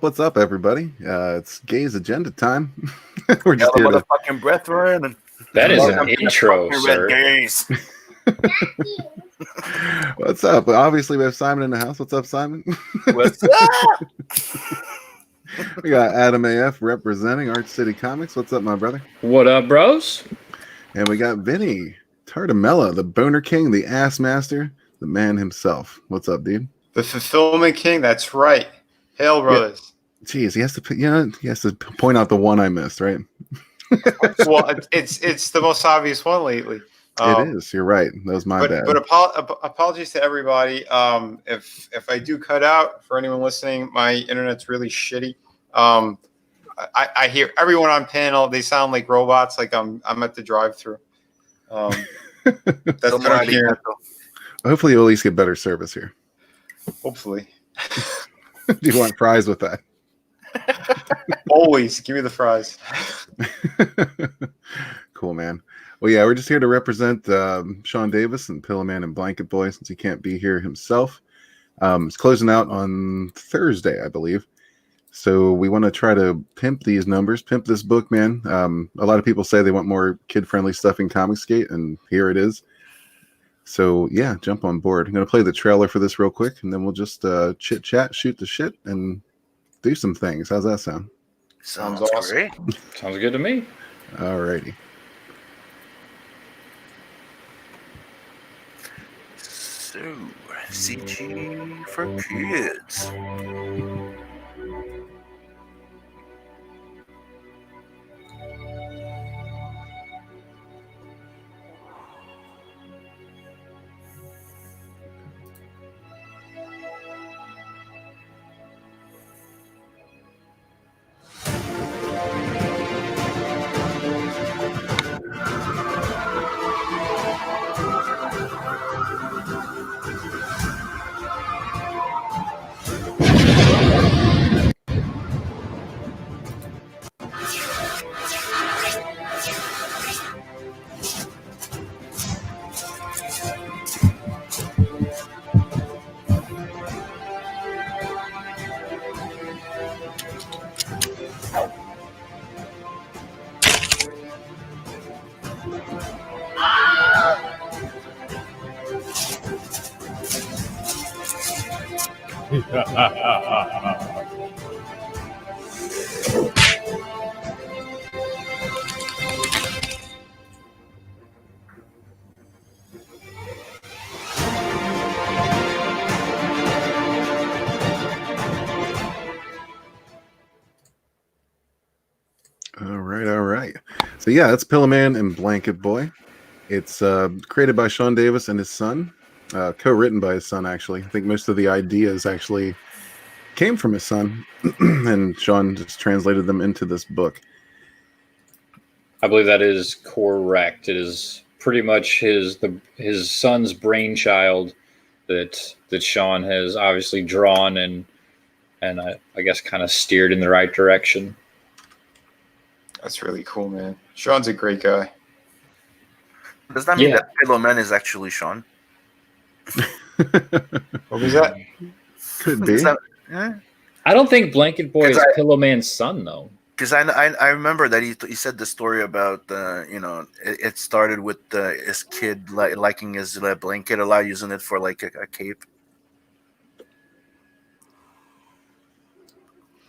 What's up, everybody? It's Gays Agenda time. We're just here to... motherfucking brethren. That is an intro, sir. Gays. What's up? Obviously, we have Simon in the house. What's up, Simon? What's up? We got Adam AF representing Arch City Comics. What's up, my brother? What up, bros? And we got Vinny Tartamella, the Boner King, the Ass Master, the man himself. What's up, dude? The Fulfillment King. That's right. Hail, brothers. Yeah. Jeez, he has to point out the one I missed, right? Well, it's the most obvious one lately. It is. You're right. That was my bad. But apologies to everybody. If I do cut out for anyone listening, my internet's really shitty. I hear everyone on panel. They sound like robots. Like I'm at the drive-through. That's what I'm hearing. Hopefully, you'll at least get better service here. Hopefully. Do you want fries with that? Always give me the fries. Cool, man. Well, yeah, we're just here to represent Shaun Davis and Pillowman and Blanketboy since he can't be here himself. It's closing out on Thursday, I believe. So we want to try to pimp these numbers, pimp this book, man. A lot of people say they want more kid-friendly stuff in Comicsgate, and here it is. So, yeah, jump on board. I'm going to play the trailer for this real quick, and then we'll just chit-chat, shoot the shit, and do some things. How's that sound? Sounds awesome. Great. Sounds good to me. All righty. So, CG for kids. All right. So yeah, that's Pillowman and Blanketboy. It's created by Shaun Davis and his son, co-written by his son, actually. I think most of the ideas actually came from his son, and Shaun just translated them into this book. I believe that is correct. It is pretty much his son's brainchild that Shaun has obviously drawn and I guess kind of steered in the right direction. That's really cool, man. Shaun's a great guy. Does that mean that Pillowman is actually Shaun? What was that? Could be. I don't think Blanketboy is Pillowman's son, though. Because I remember that he said the story about it started with his kid liking his blanket a lot, using it for like a cape,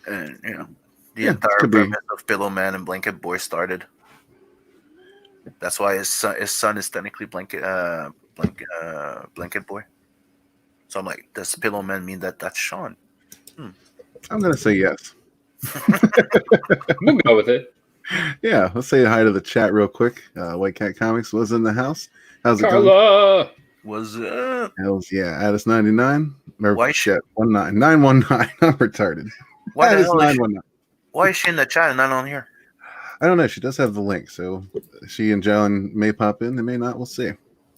and the entire could be. premise of Pillowman and Blanket Boy started. That's why his son is technically Blanket Boy. So I'm like, does Pillowman mean that's Shaun? I'm gonna say yes. We'll go with it. Yeah, let's say hi to the chat real quick. White Cat Comics was in the house. How's it going? Carla. Was Hells yeah, Addis 99 or Why shit 919. I'm retarded. why the Addis hell is she, 919. why is she in the chat and not on here? I don't know. She does have the link, so she and John may pop in. They may not. We'll see.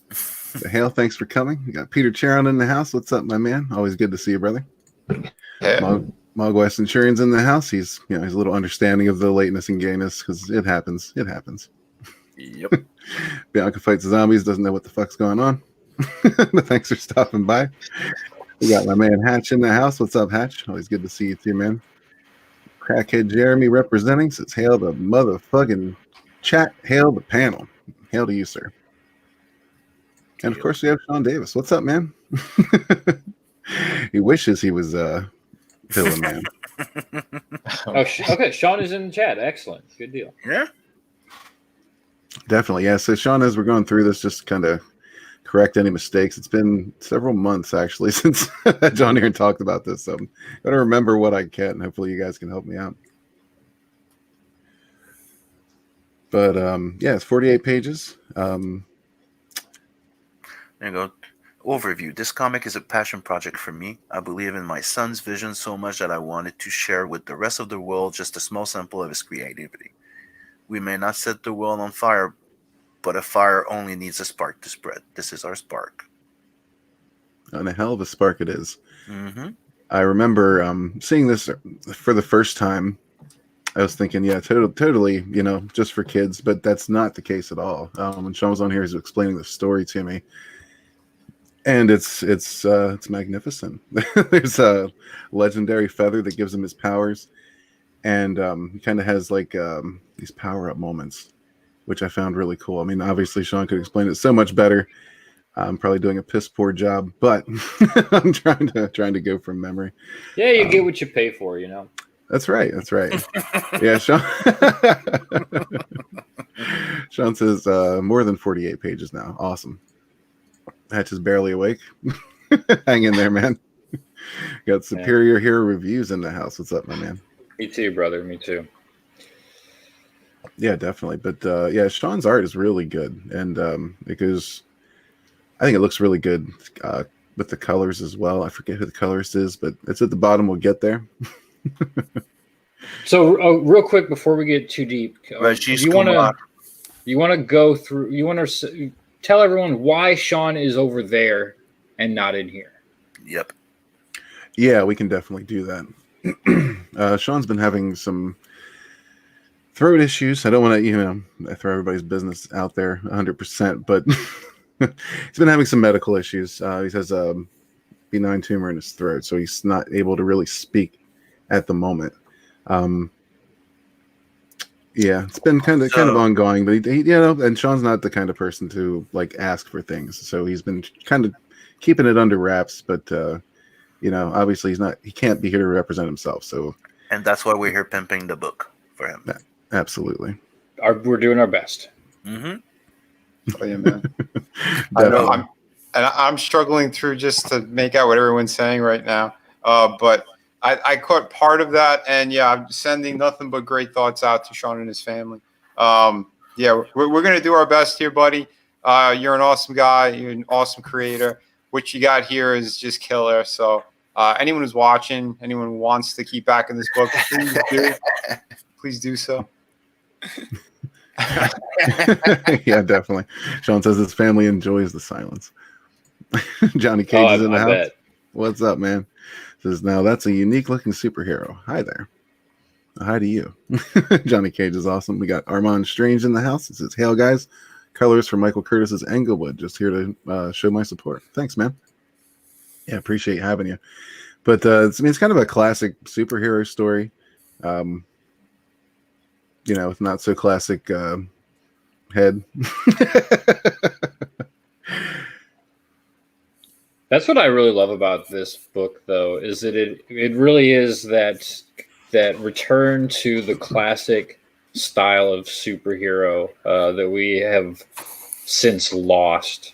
But Hale, thanks for coming. We got Peter Charon in the house. What's up, my man? Always good to see you, brother. Yeah. Mogwai Centurion's in the house. He's he's a little understanding of the lateness and gayness because it happens. It happens. Yep. Bianca fights zombies. Doesn't know what the fuck's going on. But thanks for stopping by. We got my man Hatch in the house. What's up, Hatch? Always good to see you too, man. Crackhead Jeremy representing says, hail the motherfucking chat, hail the panel. Hail to you, sir. And of course, we have Shaun Davis. What's up, man? He wishes he was Pillowman. Okay, Shaun is in the chat. Excellent. Good deal. Yeah. Definitely, yeah. So, Shaun, as we're going through this, just kind of correct any mistakes. It's been several months, actually, since John here talked about this. So, I'm going to remember what I can. Hopefully, you guys can help me out. But, yeah, it's 48 pages. There you go. Overview. This comic is a passion project for me. I believe in my son's vision so much that I wanted to share with the rest of the world just a small sample of his creativity. We may not set the world on fire, but a fire only needs a spark to spread. This is our spark. And a hell of a spark it is. Mm-hmm. I remember seeing this for the first time. I was thinking, yeah, totally, just for kids, but that's not the case at all. When Shaun was on here, he was explaining the story to me, and it's magnificent. There's a legendary feather that gives him his powers, and he kind of has like these power-up moments, which I found really cool. I mean, obviously, Shaun could explain it so much better. I'm probably doing a piss poor job, but I'm trying to go from memory. Yeah, you get what you pay for, That's right. Yeah, Shaun. Shaun says more than 48 pages now. Awesome. Hatch is barely awake. Hang in there, man. Got superior hero reviews in the house. What's up, my man? Me too, brother. Me too. Yeah, definitely. But yeah, Shaun's art is really good, and I think it looks really good with the colors as well. I forget who the colorist is, but it's at the bottom. We'll get there. So, real quick before we get too deep, you want to go through? You want to tell everyone why Shaun is over there and not in here? Yep. Yeah, we can definitely do that. Shaun's been having some throat issues. I don't want to, throw everybody's business out there 100%, but he's been having some medical issues. He has a benign tumor in his throat, so he's not able to really speak at the moment. Yeah, it's been kind of ongoing, but he and Shaun's not the kind of person to like ask for things, so he's been kind of keeping it under wraps. But obviously he can't be here to represent himself. So, and that's why we're here pimping the book for him. Yeah, absolutely, we're doing our best. Mm-hmm. Oh yeah, man. I know I'm struggling through just to make out what everyone's saying right now, but. I caught part of that, and yeah, I'm sending nothing but great thoughts out to Shaun and his family. Yeah, we're going to do our best here, buddy. You're an awesome guy. You're an awesome creator. What you got here is just killer. So anyone who's watching, anyone who wants to keep back in this book, please do. Please do so. Yeah, definitely. Shaun says his family enjoys the silence. Johnny Cage is in the house. Bet. What's up, man? Says, now that's a unique looking superhero. Hi there. Hi to you. Johnny Cage is awesome. We got Armand Strange in the house. It says, hail guys. Colors for Michael Curtis's Englewood. Just here to show my support. Thanks, man. Yeah, appreciate having you. But it's kind of a classic superhero story. with not so classic head. That's what I really love about this book, though, is that it really is that return to the classic style of superhero that we have since lost.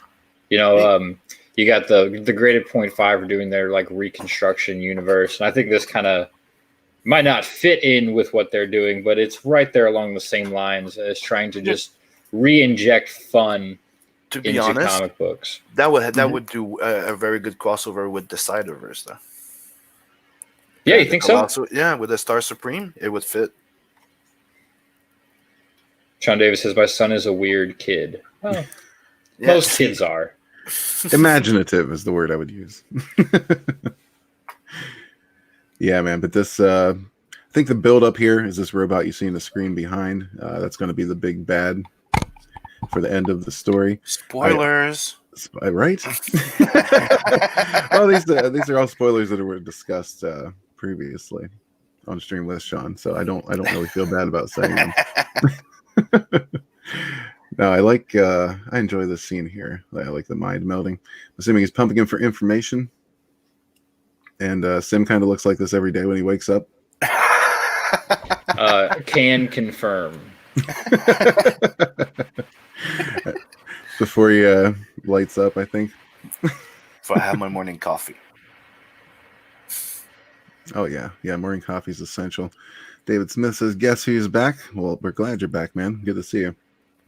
You got the graded 0.5 for doing their like reconstruction universe, and I think this kind of might not fit in with what they're doing, but it's right there along the same lines as trying to just re-inject fun To be into honest, comic books. that would do a very good crossover with the Ciderverse, though. Yeah, you think so? Also, yeah, with the Star Supreme, it would fit. Shaun Davis says, "My son is a weird kid." Well, Yeah. most kids are. Imaginative is the word I would use. Yeah, man. But this, I think the build up here is this robot you see in the screen behind. That's going to be the big bad for the end of the story. Spoilers. Right? Well, these are all spoilers that were discussed previously on stream with Sean, so I don't really feel bad about saying them. No, I enjoy this scene here. I like the mind melding. Assuming he's pumping him for information, and Sim kind of looks like this every day when he wakes up. Can confirm. Before he lights up, I think. Before I have my morning coffee. Oh yeah, morning coffee is essential. David Smith says, "Guess who's back?" Well, we're glad you're back, man. Good to see you.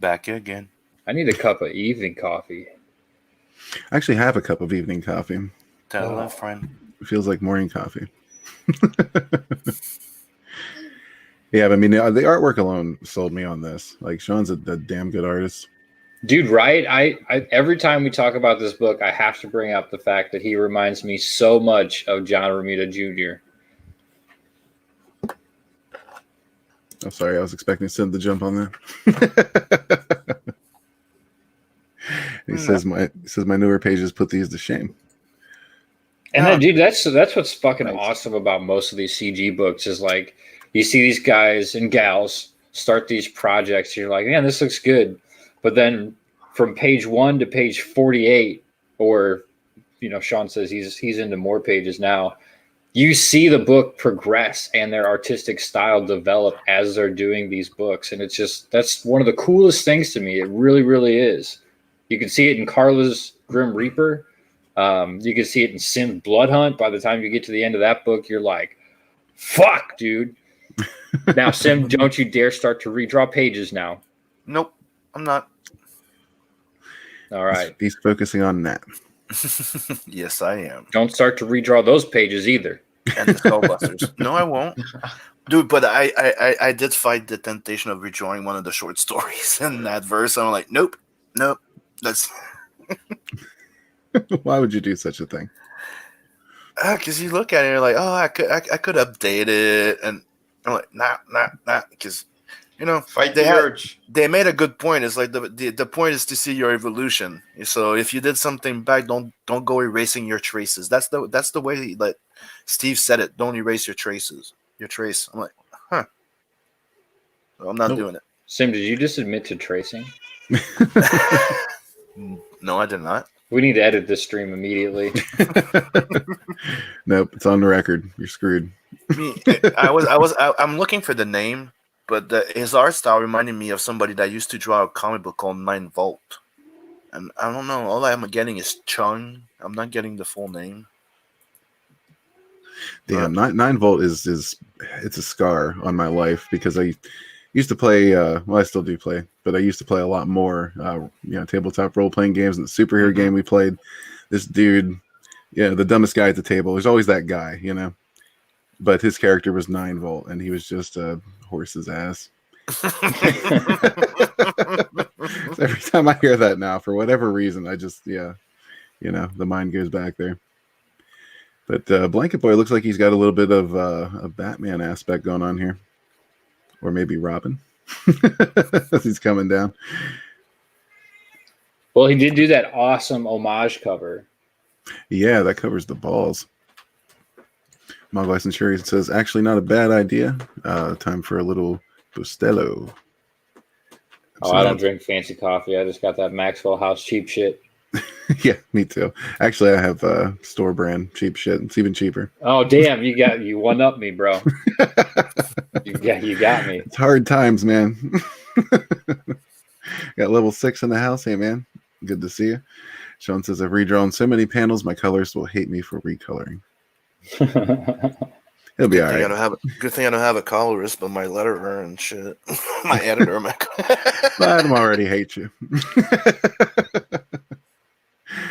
Back again. I need a cup of evening coffee. I actually have a cup of evening coffee. Tell a friend. It feels like morning coffee. Yeah, but I mean, the artwork alone sold me on this. Like, Sean's a damn good artist. Dude, right? I every time we talk about this book, I have to bring up the fact that he reminds me so much of John Romita Jr. I'm sorry, I was expecting Sim to jump on that. He says my newer pages put these to shame. And then, dude, that's what's fucking awesome about most of these CG books is like you see these guys and gals start these projects. And you're like, man, this looks good, but then from page 1 to page 48, or Sean says he's into more pages now. You see the book progress and their artistic style develop as they're doing these books, and that's one of the coolest things to me. It really, really is. You can see it in Carla's Grim Reaper. You can see it in Sim's Blood Hunt. By the time you get to the end of that book, you're like, fuck, dude. Now, Sim, don't you dare start to redraw pages now. Nope, I'm not. All right. He's focusing on that. Yes, I am. Don't start to redraw those pages either. And the Skullbusters. No, I won't. Dude, but I did fight the temptation of redrawing one of the short stories in that verse. I'm like, nope. That's Why would you do such a thing? because you look at it and you're like, oh, I could update it, and I'm like, nah, because Fight the urge. They made a good point. It's like the point is to see your evolution. So if you did something bad, don't go erasing your traces. That's the way like Steve said it. Don't erase your traces. Your trace. I'm like, huh. Well, I'm not doing it. Sim, did you just admit to tracing? No, I did not. We need to edit this stream immediately. Nope, it's on the record. You're screwed. I'm looking for the name, but his art style reminded me of somebody that used to draw a comic book called 9 Volt. And I don't know. All I'm getting is Chung. I'm not getting the full name. Damn, 9 Volt is it's a scar on my life because I used to play. Well, I still do play, but I used to play a lot more. Tabletop role playing games. And the superhero game we played, this dude, the dumbest guy at the table. There's always that guy, But his character was 9 Volt, and he was just a horse's ass. So every time I hear that now, for whatever reason, I just the mind goes back there. But Blanket Boy looks like he's got a little bit of a Batman aspect going on here. Or maybe Robin. As he's coming down. Well, he did do that awesome homage cover. Yeah, that covers the balls. Mogwai Centurion says, actually not a bad idea. Time for a little Bustelo. Oh, I don't drink fancy coffee. I just got that Maxwell House cheap shit. Yeah, me too. Actually, I have store brand cheap shit. It's even cheaper. Oh damn, you one up me, bro. You got me. It's hard times, man. Got level 6 in the house. Hey, man. Good to see you. Sean says, I've redrawn so many panels, my colors will hate me for recoloring. It'll be all right. Good thing I don't have a colorist, but my letterer and shit. My editor, Let them already hate you.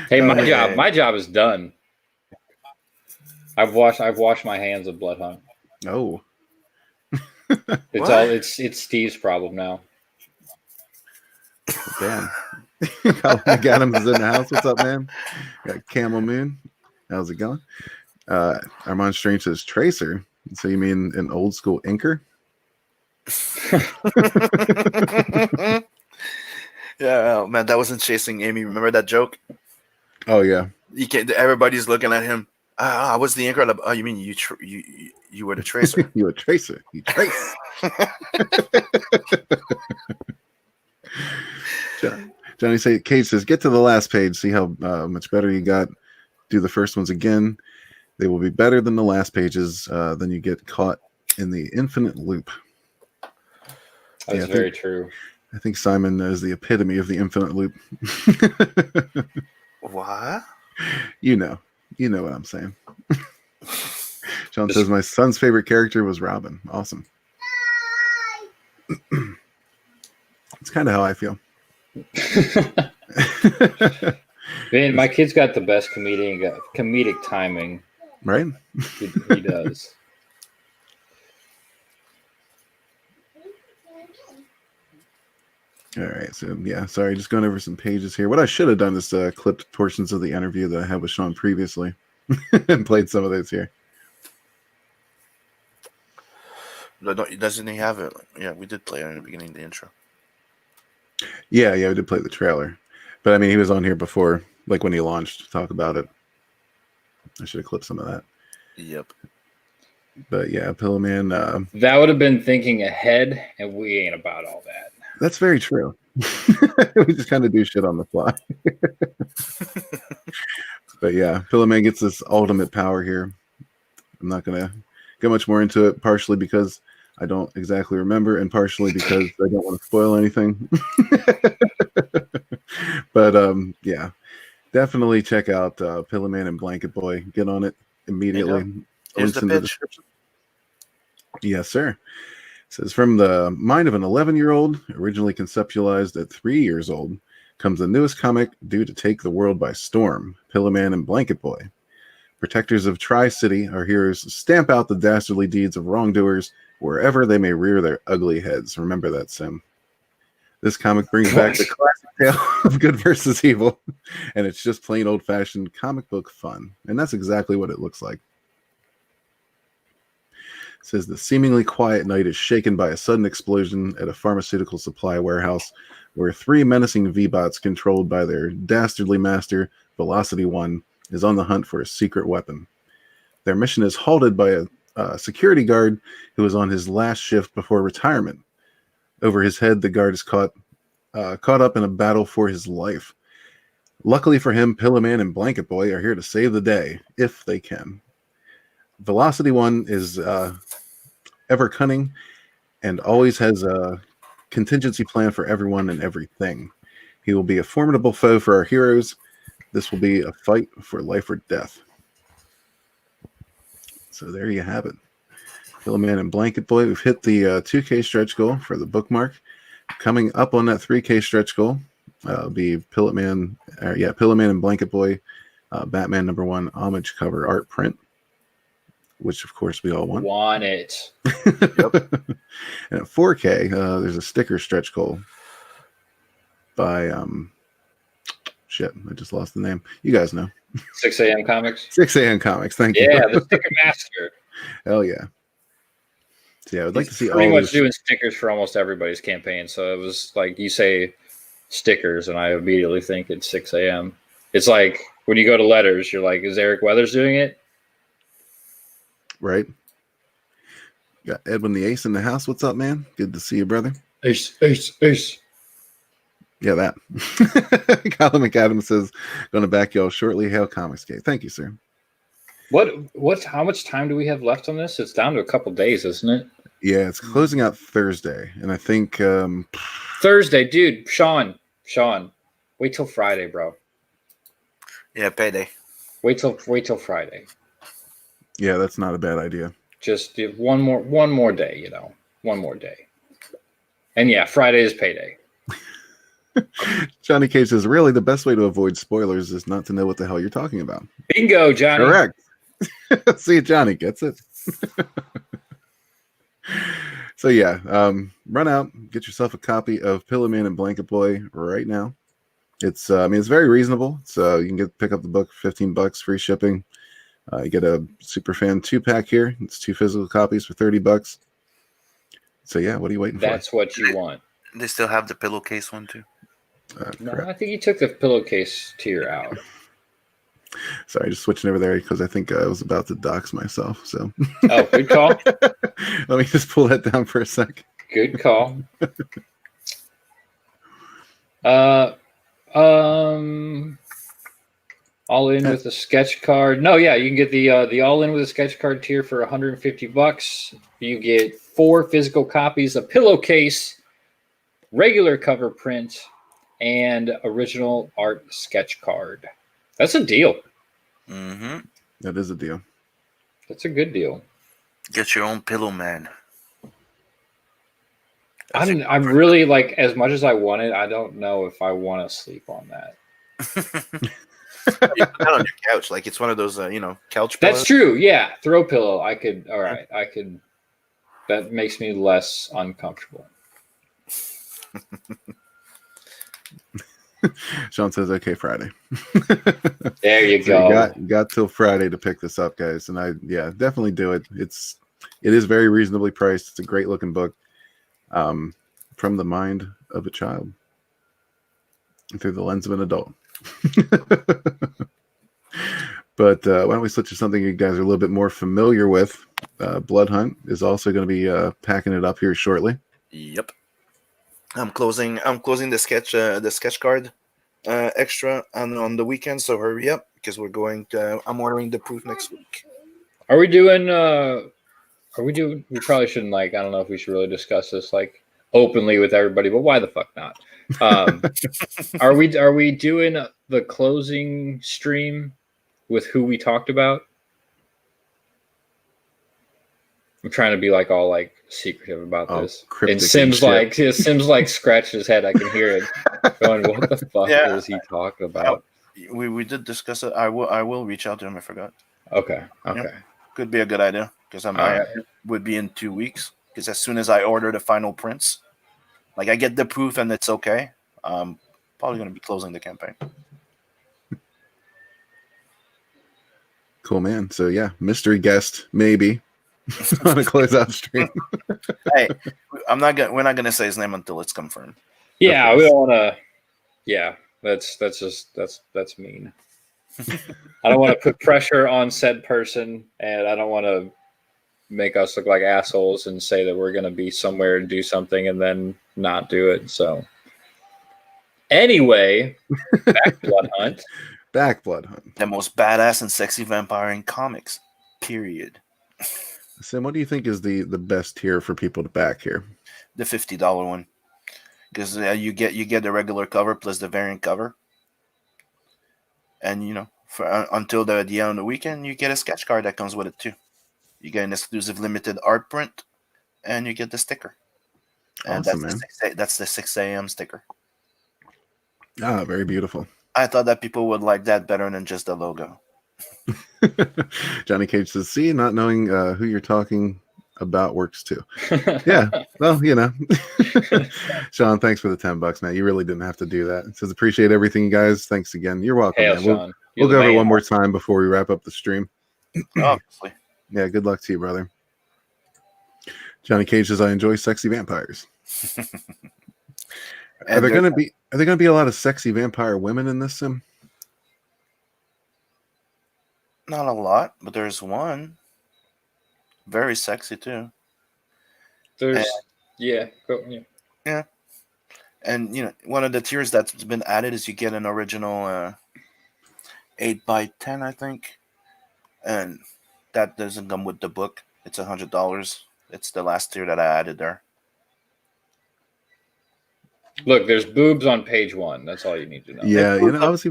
Hey, my job is done. I've washed my hands of Blood Hunt. Oh. It's Steve's problem now. Damn. Colin McAdams is in the house. What's up, man? Got Camel Moon. How's it going? Armand Strange says Tracer. So you mean an old school inker? Yeah, man, that wasn't Chasing Amy. Remember that joke? Oh yeah. Everybody's looking at him. I was the inker. Oh, you mean you were the tracer? You a tracer. You trace. Johnny Cage says, get to the last page. See how much better you got. Do the first ones again. They will be better than the last pages. Then you get caught in the infinite loop. That's very true. I think Simon is the epitome of the infinite loop. What? You know what I'm saying. John says, my son's favorite character was Robin. Awesome. It's kind of how I feel. Man, my kid's got the best comedic timing. Right? He does. All right. So, yeah, sorry, just going over some pages here. What I should have done is clipped portions of the interview that I had with Sean previously and played some of those here. Doesn't he have it? Yeah, we did play it in the beginning of the intro. Yeah, we did play the trailer. But, I mean, he was on here before, like when he launched, to talk about it. I should have clipped some of that. Yep. But, yeah, Pillowman. That would have been thinking ahead, and we ain't about all that. That's very true. We just kind of do shit on the fly. But, yeah, Pillowman gets this ultimate power here. I'm not going to get much more into it, partially because I don't exactly remember, and partially because I don't want to spoil anything. But yeah, definitely check out Pillowman and Blanketboy. Get on it immediately. Here's the pitch. Yes, sir. It says, from the mind of an 11-year-old, originally conceptualized at 3 years old, comes the newest comic due to take the world by storm, Pillowman and Blanketboy. Protectors of Tri-City, our heroes stamp out the dastardly deeds of wrongdoers wherever they may rear their ugly heads. Remember that, Sim. This comic brings back the classic tale of good versus evil, and it's just plain old-fashioned comic book fun. And that's exactly what it looks like. It says, the seemingly quiet night is shaken by a sudden explosion at a pharmaceutical supply warehouse where 3 menacing V-bots controlled by their dastardly master, Velocity One, is on the hunt for a secret weapon. Their mission is halted by a security guard who is on his last shift before retirement. Over his head, the guard is caught up in a battle for his life. Luckily for him, Pillowman and Blanketboy are here to save the day, if they can. Velocity One is ever cunning and always has a contingency plan for everyone and everything. He will be a formidable foe for our heroes. This will be a fight for life or death. So there you have it. Pillowman and Blanketboy. We've hit the 2K stretch goal for the bookmark. Coming up on that 3K stretch goal will be Pillowman and Blanketboy, Batman #1 homage cover art print, which of course we all want. Want it. Yep. And at 4K, there's a sticker stretch goal by shit, I just lost the name. You guys know. 6 a.m. Comics. 6 a.m. Comics. Thank you. Yeah, the sticker master. Hell yeah. So yeah, I'd like to see pretty all much doing stickers for almost everybody's campaign. So it was like you say stickers, and I immediately think it's 6 a.m. It's like when you go to letters, you're like, is Eric Weathers doing it? Right. Got Edwin the Ace in the house. What's up, man? Good to see you, brother. Ace, ace, ace. Yeah, that. Colin McAdams says, going to back y'all shortly. Hail Comicsgate. Thank you, sir. How much time do we have left on this? It's down to a couple days, isn't it? Yeah, it's closing out Thursday, and I think Thursday, dude. Shaun, wait till Friday, bro. Yeah, payday. Wait till Friday. yeah, that's not a bad idea. Just one more day, one more day. And yeah, Friday is payday. Johnny Cage says, really, the best way to avoid spoilers is not to know what the hell you're talking about. Bingo, Johnny. Correct. See, Johnny gets it. So yeah, run out, get yourself a copy of Pillowman and Blanketboy right now. It's it's very reasonable. So you can pick up the book for $15, free shipping. You get a Superfan 2-pack here. It's 2 physical copies for $30. So yeah, what are you waiting for? That's what you want. They still have the pillowcase one too. No, I think you took the pillowcase tier out. Sorry, just switching over there because I think I was about to dox myself. So Oh, good call. let me just pull that down for a sec. Good call. All in with a sketch card. No, yeah, you can get the all in with a sketch card tier for $150. You get 4 physical copies, a pillowcase, regular cover print, and original art sketch card. That's a deal. Mm-hmm. That is a deal. That's a good deal. Get your own Pillowman. I'm really like, as much as I want it, I don't know if I want to sleep on that. You put that on your couch, like it's one of those, couch. That's true. Yeah, throw pillow. I could. All right, I could. That makes me less uncomfortable. Sean says, "Okay, Friday." There you So go. you got till Friday to pick this up, guys, and definitely do it. It is very reasonably priced. It's a great looking book, from the mind of a child through the lens of an adult. But why don't we switch to something you guys are a little bit more familiar with? Blood Hunt is also going to be packing it up here shortly. Yep. I'm closing the sketch card extra on the weekend, so hurry up because I'm ordering the proof next week. Are we doing? We probably shouldn't. I don't know if we should really discuss this openly with everybody, but why the fuck not? Are we doing the closing stream with who we talked about? I'm trying to be all secretive about this. And Sim's scratched his head. I can hear it going, what the fuck is he talking about? We did discuss it. I will reach out to him. I forgot. Okay. Yeah. Could be a good idea because I would be in 2 weeks because as soon as I order the final prints, I get the proof and it's okay, I'm probably going to be closing the campaign. Cool, man. So yeah, mystery guest maybe on a closeout stream. Hey, we're not gonna say his name until it's confirmed. Yeah, we don't want to. Yeah, that's mean. I don't want to put pressure on said person, and I don't want to make us look like assholes and say that we're going to be somewhere and do something and then not do it. So anyway, back Blood Hunt. Back Blood Hunt. The most badass and sexy vampire in comics, period. Sim, what do you think is the best tier for people to back here? The $50 one. Because you get the regular cover plus the variant cover. And, until the end of the weekend, you get a sketch card that comes with it, too. You get an exclusive limited art print, and you get the sticker. And awesome, that's the 6 a.m. sticker. Ah, very beautiful. I thought that people would like that better than just the logo. Johnny Cage says, see, not knowing who you're talking about works too. Yeah, well, Sean, thanks for the $10, man. You really didn't have to do that. It says, appreciate everything, you guys. Thanks again. You're welcome, man. We'll go over it one more time before we wrap up the stream. Obviously. Yeah, good luck to you, brother. Johnny Cage says, I enjoy sexy vampires. Are there gonna be a lot of sexy vampire women in this sim? Not a lot, but there's one. Very sexy too. There's yeah. And one of the tiers that's been added is you get an original 8x10, I think, and that doesn't come with the book. It's $100. It's the last tier that I added there. Look, there's boobs on page 1. That's all you need to know. Yeah, I was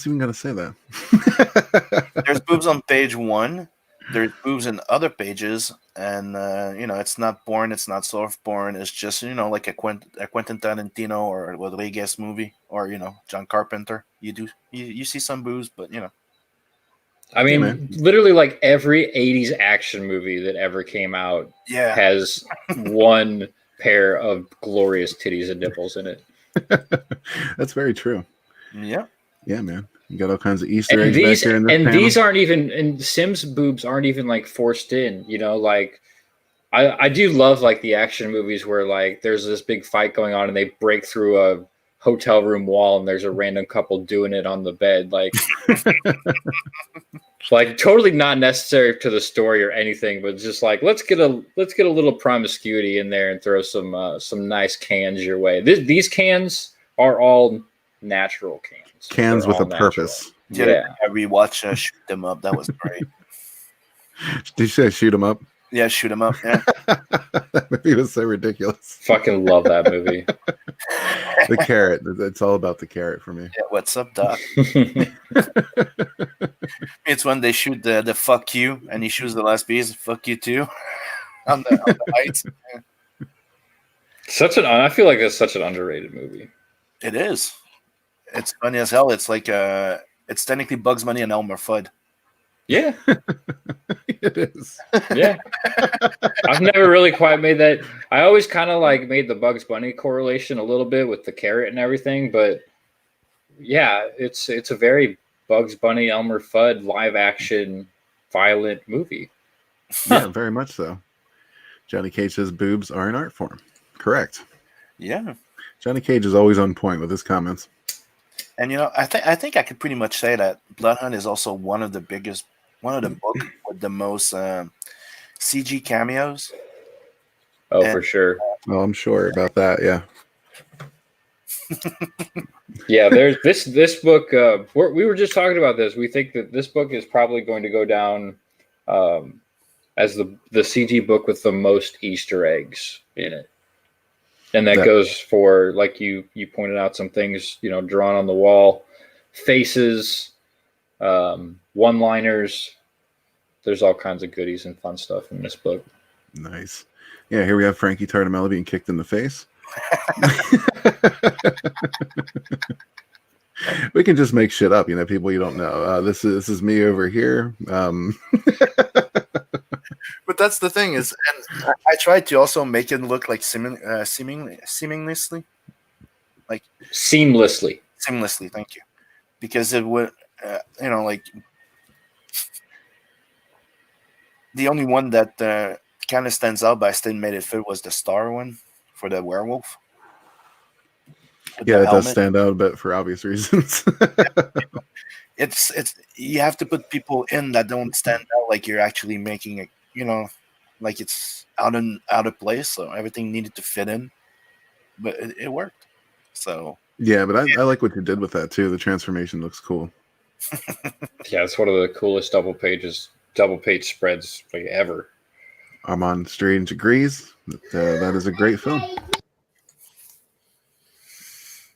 even gonna say that. There's boobs on page 1. There's boobs in other pages, and it's not porn, it's not soft porn. It's just like a Quentin Tarantino or Rodriguez movie, or John Carpenter. You see some boobs, but I mean, Yeah, literally, like every '80s action movie that ever came out has one pair of glorious titties and nipples in it. That's very true. Yeah. Yeah, man. You got all kinds of Easter eggs back here in this panel. These aren't even, and Sims boobs aren't even like forced in, like I do love like the action movies where like there's this big fight going on and they break through a hotel room wall and there's a random couple doing it on the bed. Like, like totally not necessary to the story or anything, but just like, let's get a little promiscuity in there and throw some nice cans your way. These cans are all natural cans. Cans with a purpose. Yeah. I rewatched Shoot 'Em Up. That was great. Did you say Shoot 'Em Up? Yeah, Shoot 'Em Up. Yeah. That movie was so ridiculous. Fucking love that movie. The carrot. It's all about the carrot for me. Yeah, what's up, Doc? It's when they shoot the fuck you, and he shoots the last piece. Fuck you too. on the lights. Yeah. I feel like it's such an underrated movie. It is. It's funny as hell. It's like it's technically Bugs Bunny and Elmer Fudd. Yeah. It is. Yeah. I've never really quite made that. I always kind of like made the Bugs Bunny correlation a little bit with the carrot and everything, but yeah, it's a very Bugs Bunny, Elmer Fudd live action violent movie. Yeah, very much so. Johnny Cage says boobs are an art form. Correct. Yeah. Johnny Cage is always on point with his comments. And I think I could pretty much say that Blood Hunt is also one of the books with the most CG cameos. Oh, for sure. Oh, I'm sure about that. Yeah. Yeah, there's this book. We were just talking about this. We think that this book is probably going to go down as the CG book with the most Easter eggs in it. And that goes for, like you pointed out, some things, drawn on the wall, faces, one-liners. There's all kinds of goodies and fun stuff in this book. Nice. Yeah, here we have Frankie Tartamelli being kicked in the face. We can just make shit up, people you don't know. This is me over here. But that's the thing is, and I tried to also make it look like seamlessly, like seamlessly. Thank you, because it would, like the only one that kind of stands out, but I still made it fit was the star one for the werewolf. Yeah, it does stand out a bit for obvious reasons. It's you have to put people in that don't stand out, like you're actually making it, like it's out of place. So everything needed to fit in, but it worked. So yeah, but I like what you did with that too. The transformation looks cool. Yeah, it's one of the coolest double page spreads like ever. Armand Strange agrees that is a great film.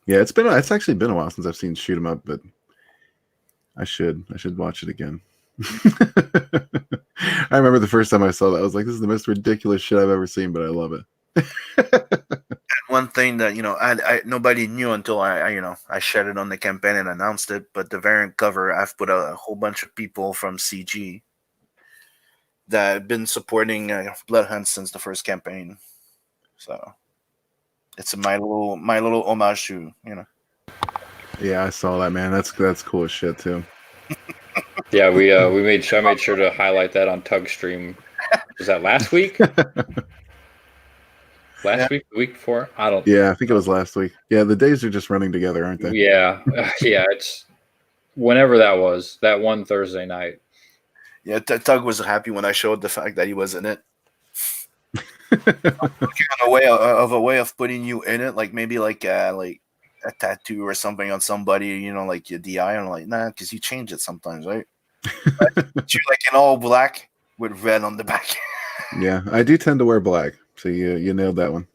Yeah, it's actually been a while since I've seen Shoot 'Em Up, but I should watch it again. I remember the first time I saw that, I was like, this is the most ridiculous shit I've ever seen, but I love it. One thing that I nobody knew until I shared it on the campaign and announced it, but the variant cover, I've put a whole bunch of people from CG that have been supporting Blood Hunt since the first campaign. So it's my little homage to Yeah, I saw that, man. That's cool as shit too. Yeah, I made sure to highlight that on Tug Stream. Was that last week? Week, the week before? I don't. Yeah, I think it was last week. Yeah, the days are just running together, aren't they? Yeah, yeah. It's whenever that was, that one Thursday night. Yeah, Tug was happy when I showed the fact that he was in it. a way of putting you in it, like maybe like a tattoo or something on somebody, you know, like your DI. I'm like, nah, because you change it sometimes, right? You're like in all black with red on the back. Yeah, I do tend to wear black, so you nailed that one.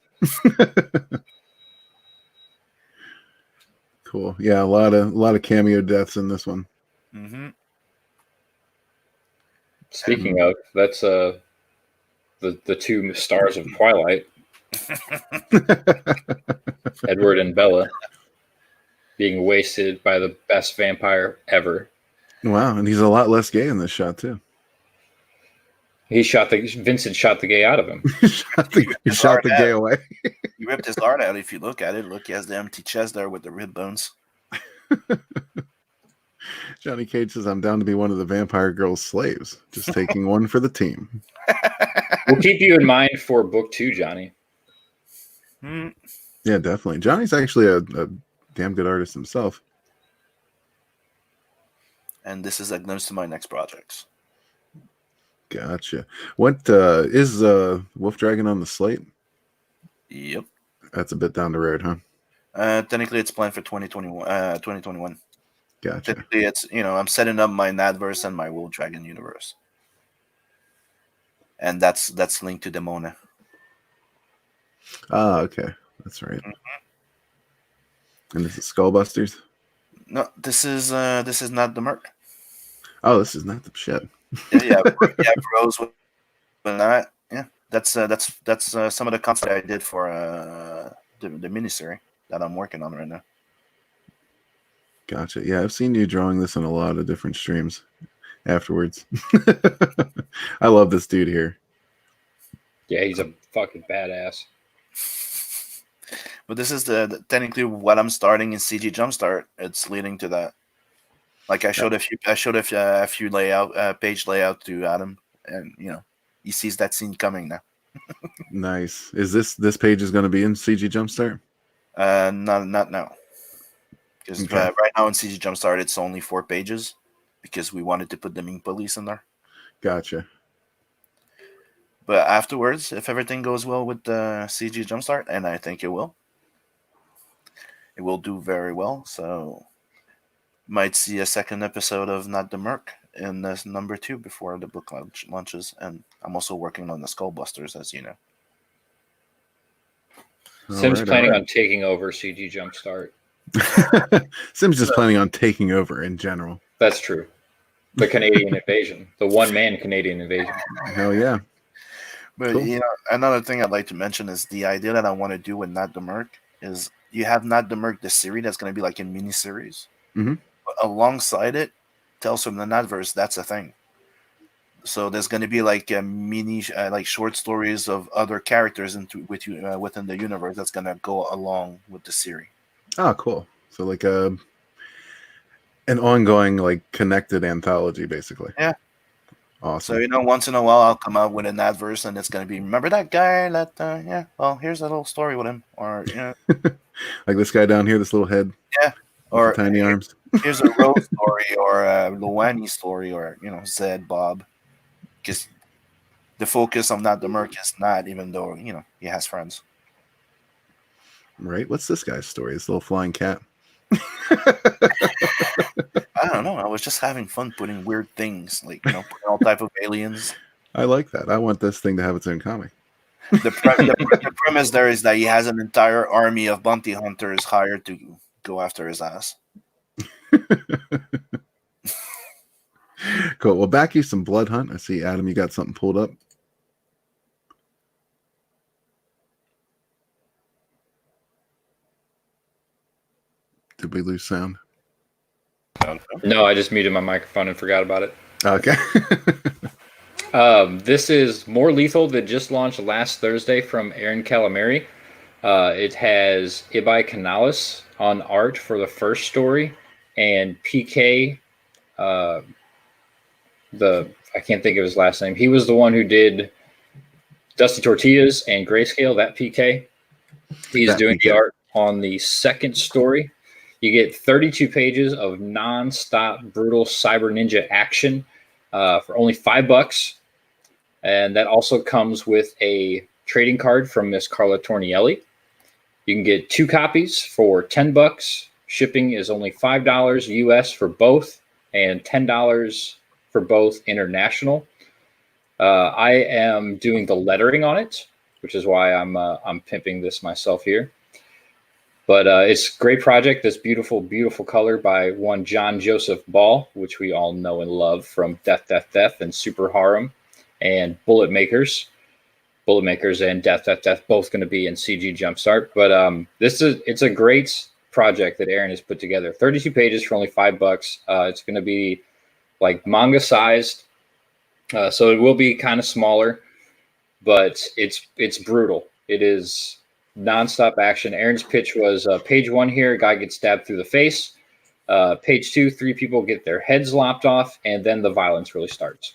Cool. Yeah, a lot of cameo deaths in this one. Mm-hmm. Speaking of, that's the two stars of Twilight, Edward and Bella, being wasted by the best vampire ever. Wow, and he's a lot less gay in this shot too. Vincent shot the gay out of him. he shot the gay away. He ripped his heart out. If you look at it, look, he has the empty chest there with the rib bones. Johnny Cage says, "I'm down to be one of the vampire girl's slaves, just taking one for the team." We'll keep you in mind for book 2, Johnny. Yeah, definitely. Johnny's actually a damn good artist himself. And this is a glimpse to my next projects. Gotcha. What is Wolf Dragon on the slate? Yep. That's a bit down the road, huh? Technically, it's planned for 2021. 2021. Gotcha. Technically, it's, you know, I'm setting up my Nadverse and my Wolf Dragon universe, and that's linked to Demona. Ah, okay, that's right. And this is Skullbusters. No, this is not the Merc. Oh, this is not the shit. Yeah, Rose with that. Yeah, that's some of the concept I did for the miniseries that I'm working on right now. Gotcha. Yeah, I've seen you drawing this on a lot of different streams afterwards. I love this dude here. Yeah, he's a fucking badass. But this is technically what I'm starting in CG Jumpstart. It's leading to that. Like I showed a few page layout to Adam, and you know, he sees that scene coming now. Nice. Is this page is going to be in CG Jumpstart? Not now. Because right now in CG Jumpstart, it's only 4 pages because we wanted to put the Ming Police in there. Gotcha. But afterwards, if everything goes well with the CG Jumpstart, and I think it will do very well. So might see a second episode of Not the Merc in this number 2 before the book launches. And I'm also working on the Skullbusters, as you know. Sim's planning on taking over CG Jumpstart. Sim's just planning on taking over in general. That's true. The Canadian invasion, the one-man Canadian invasion. Hell yeah! But Cool. you know, another thing I'd like to mention is the idea that I want to do with Not the Merc is you have Not the Merc, the series that's going to be like a mini series. Mhm. But alongside it, Tales from the Notverse, that's a thing. So there's going to be like a mini, like short stories of other characters within the universe that's going to go along with the series. Oh, cool. So like an ongoing, like connected anthology, basically. Yeah. Awesome. So, you know, once in a while I'll come out with an adverse and it's going to be, remember that guy that, yeah, well, here's a little story with him. Or, you know. Like this guy down here, this little head. Yeah. Or tiny arms. Here's a Rose story or a Luani story or, you know, Zed, Bob. Because the focus of Not the Merc is not, even though, you know, he has friends. Right. What's this guy's story? This little flying cat. I don't know. I was just having fun putting weird things, like, you know, putting all type of aliens. I like that. I want this thing to have its own comic. The premise there is that he has an entire army of bounty hunters hired to go after his ass. Cool. Well, back you some Blood Hunt. I see, Adam, you got something pulled up. Did we lose sound? No, I just muted my microphone and forgot about it. Okay. This is More Lethal that just launched last Thursday from Aaron Calamari. It has Ibai Canales on art for the first story, and PK, I can't think of his last name. He was the one who did Dusty Tortillas and Grayscale, that PK. He's doing the art on the second story. You get 32 pages of non-stop brutal cyber ninja action for only $5. And that also comes with a trading card from Miss Carla Tornielli. You can get 2 copies for $10. Shipping is only $5 US for both, and $10 for both international. I am doing the lettering on it, which is why I'm pimping this myself here. But it's a great project. This beautiful, beautiful color by one John Joseph Ball, which we all know and love from Death, Death, Death and Super Harem and Bullet Makers. Bullet Makers and Death, Death, Death, both going to be in CG Jumpstart. But it's a great project that Aaron has put together. 32 pages for only $5. It's going to be like manga sized. So it will be kind of smaller, but it's brutal. It is nonstop action. Aaron's pitch was page 1 here, a guy gets stabbed through the face. Page 2, 3 people get their heads lopped off, and then the violence really starts.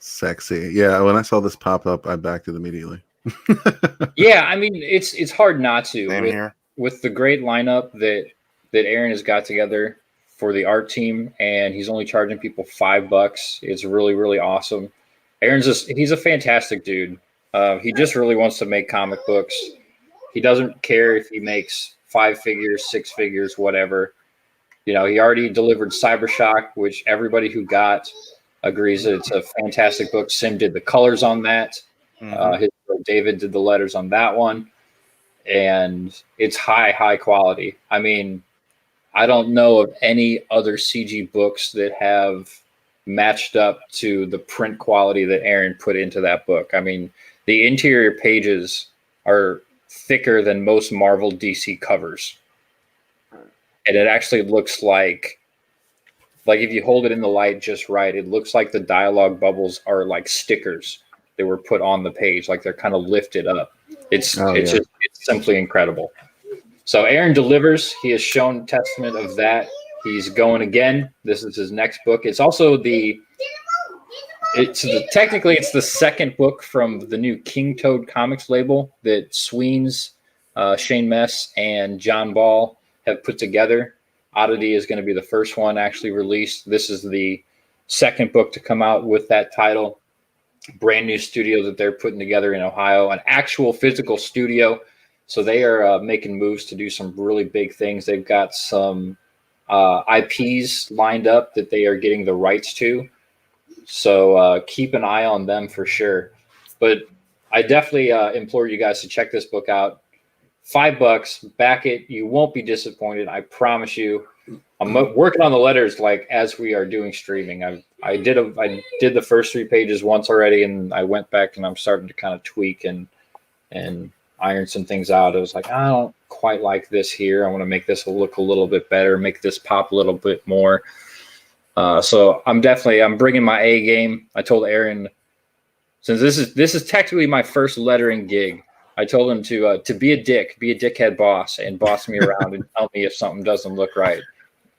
Sexy. Yeah, when I saw this pop up, I backed it immediately. Yeah, I mean, it's hard not to. Same here. With the great lineup that Aaron has got together for the art team, and he's only charging people $5. It's really, really awesome. He's a fantastic dude. He just really wants to make comic books. He doesn't care if he makes 5 figures, 6 figures, whatever. You know, he already delivered Cybershock, which everybody who got agrees that it's a fantastic book. Sim did the colors on that. Mhm. His brother David did the letters on that one. And it's high quality. I mean, I don't know of any other CG books that have matched up to the print quality that Aaron put into that book. I mean, the interior pages are thicker than most Marvel DC covers. And it actually looks like if you hold it in the light just right, it looks like the dialogue bubbles are like stickers that were put on the page, like they're kind of lifted up. It's simply incredible. So Aaron delivers. He has shown testament of that. He's going again. This is his next book. It's also technically it's the second book from the new King Toad Comics label that Sweens, Shane Mess, and John Ball have put together. Oddity is going to be the first one actually released. This is the second book to come out with that title. Brand new studio that they're putting together in Ohio, an actual physical studio. So they are making moves to do some really big things. They've got some IPs lined up that they are getting the rights to. So keep an eye on them for sure. But I definitely implore you guys to check this book out. $5, back it. You won't be disappointed. I promise you. I'm working on the letters like as we are doing streaming. I did the first 3 pages once already, and I went back and I'm starting to kind of tweak and iron some things out. I was like, I don't quite like this here. I want to make this look a little bit better, make this pop a little bit more. So I'm bringing my A game. I told Aaron, since this is technically my first lettering gig, I told him to be a dickhead boss and boss me around and tell me if something doesn't look right.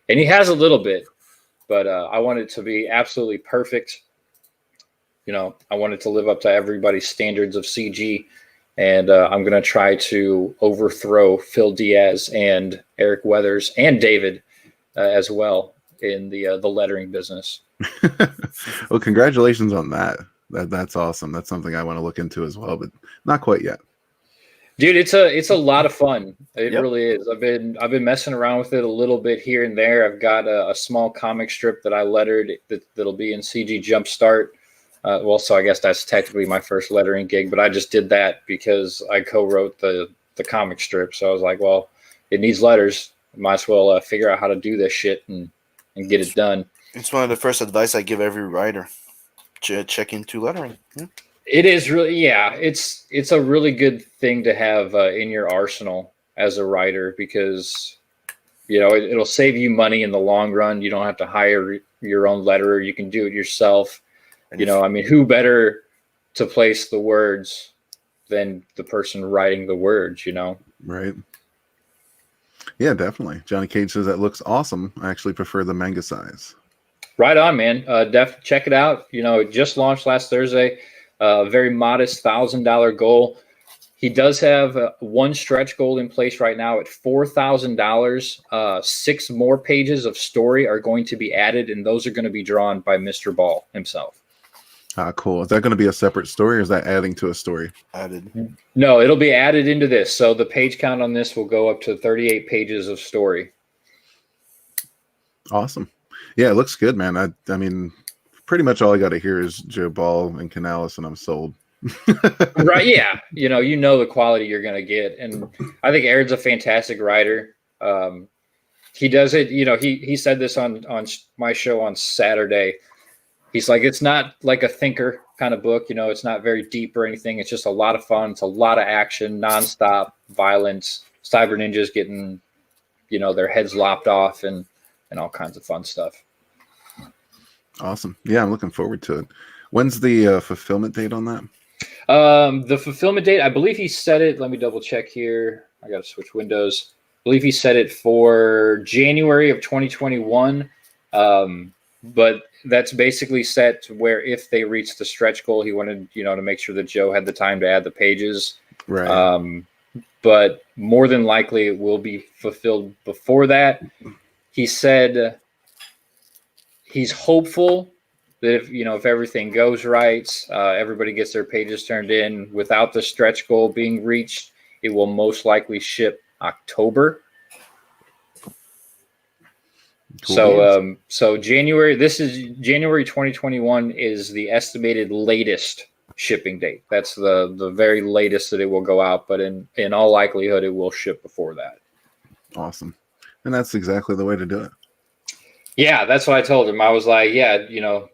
And he has a little bit, but I want it to be absolutely perfect. You know, I want it to live up to everybody's standards of CG. And I'm going to try to overthrow Phil Diaz and Eric Weathers and David as well in the lettering business. Well, congratulations on that. That's awesome. That's something I want to look into as well, but not quite yet. Dude, it's a lot of fun. It really is. I've been messing around with it a little bit here and there. I've got a small comic strip that I lettered that'll be in CG Jumpstart. So I guess that's technically my first lettering gig, but I just did that because I co-wrote the comic strip. So I was like, well, it needs letters. Might as well figure out how to do this shit and get it done. It's one of the first advice I give every writer. Check into lettering. Yeah. It is really, it's a really good thing to have in your arsenal as a writer because, you know, it'll save you money in the long run. You don't have to hire your own letterer. You can do it yourself. You know, I mean, who better to place the words than the person writing the words, you know? Right. Yeah, definitely. Johnny Cage says that looks awesome. I actually prefer the manga size. Right on, man. Check it out. You know, it just launched last Thursday. Very modest $1,000 goal. He does have one stretch goal in place right now at $4,000. 6 more pages of story are going to be added, and those are going to be drawn by Mr. Ball himself. Cool. Is that going to be a separate story, or is that adding to a story? Added. No, it'll be added into this. So the page count on this will go up to 38 pages of story. Awesome. Yeah, it looks good, man. I mean, pretty much all I got to hear is Joe Ball and Canales, and I'm sold. Right? Yeah. You know the quality you're going to get, and I think Aaron's a fantastic writer. He does it. He said this on my show on Saturday. He's like, it's not like a thinker kind of book. It's not very deep or anything. It's just a lot of fun. It's a lot of action, nonstop violence, cyber ninjas getting, their heads lopped off and all kinds of fun stuff. Awesome. Yeah, I'm looking forward to it. When's the fulfillment date on that? The fulfillment date, I believe he set it. Let me double check here. I got to switch windows. I believe he set it for January of 2021. But that's basically set to where if they reach the stretch goal, he wanted, to make sure that Joe had the time to add the pages. Right. But more than likely it will be fulfilled before that. He said he's hopeful that if everything goes right, everybody gets their pages turned in without the stretch goal being reached, it will most likely ship October. Cool. So January, this is January 2021 is the estimated latest shipping date. That's the very latest that it will go out, but in all likelihood, it will ship before that. Awesome. And that's exactly the way to do it. Yeah, that's what I told him. I was like, yeah,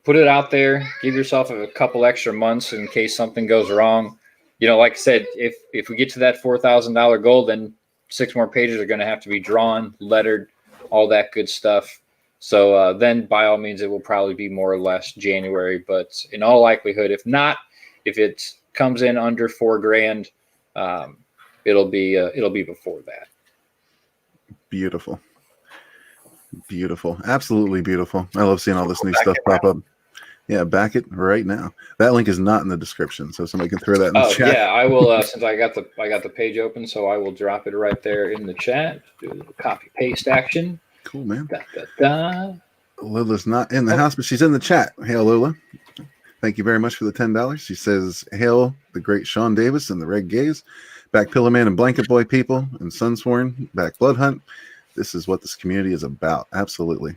put it out there, give yourself a couple extra months in case something goes wrong. Like I said, if we get to that $4,000 goal, then 6 more pages are going to have to be drawn, lettered, all that good stuff. So then by all means, it will probably be more or less January, but in all likelihood, if it comes in under $4,000, it'll be before that. Beautiful. Absolutely beautiful. I love seeing all this new stuff pop up. Yeah, back it right now. That link is not in the description, so somebody can throw that in the chat. Yeah, I will. Since I got the page open, so I will drop it right there in the chat. Do the copy paste action. Cool, man. Da. Lola's not in the house, but she's in the chat. Hail, Lola. Thank you very much for the $10. She says, hail the great Shaun Davis and the Red Gaze. Back Pillowman and Blanket Boy people and Sunsworn. Back Blood Hunt. This is what this community is about. Absolutely.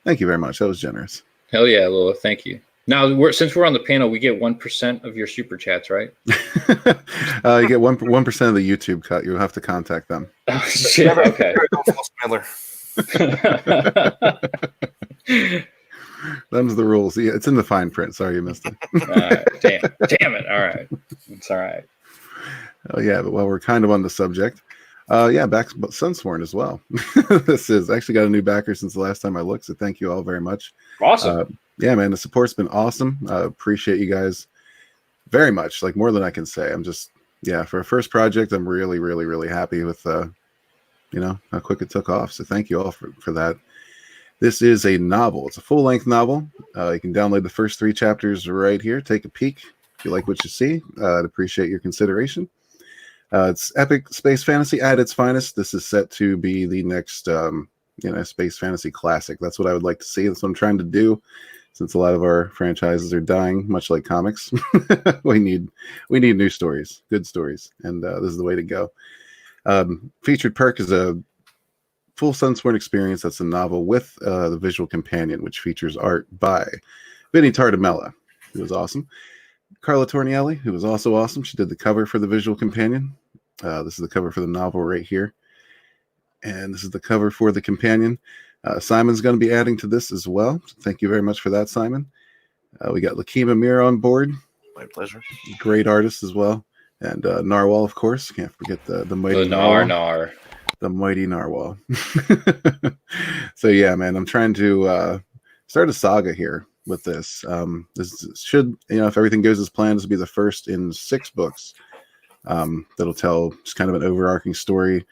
Thank you very much. That was generous. Hell yeah, Lola. Thank you. Now, since we're on the panel, we get 1% of your super chats, right? You get 1% of the YouTube cut. You'll have to contact them. Oh, shit. Okay. Them's the rules. Yeah, it's in the fine print. Sorry you missed it. All right. Damn it. All right. It's all right. Oh, yeah. But while we're kind of on the subject, back Sunsworn as well. This is actually got a new backer since the last time I looked. So thank you all very much. Awesome. Yeah, man, the support's been awesome. Appreciate you guys very much. Like more than I can say. I'm just, for a first project, I'm really, really, really happy with, how quick it took off. So thank you all for that. This is a novel. It's a full-length novel. You can download the first 3 chapters right here. Take a peek if you like what you see. I'd appreciate your consideration. It's epic space fantasy at its finest. This is set to be the next, space fantasy classic. That's what I would like to see. That's what I'm trying to do. Since a lot of our franchises are dying, much like comics, we need new stories, good stories, and this is the way to go. Featured perk is a full Sunsworn experience. That's a novel with the visual companion, which features art by Vinnie Tardamella, who was awesome. Carla Tornielli, who was also awesome. She did the cover for the visual companion. This is the cover for the novel right here. And this is the cover for the companion. Simon's going to be adding to this as well. So thank you very much for that, Simon. We got Lakima Mir on board. My pleasure. Great artist as well. And Narwhal, of course. Can't forget the mighty Narwhal. The mighty Narwhal. So, yeah, man, I'm trying to start a saga here with this. This should, if everything goes as planned, this will be the first in 6 books that'll tell just kind of an overarching story.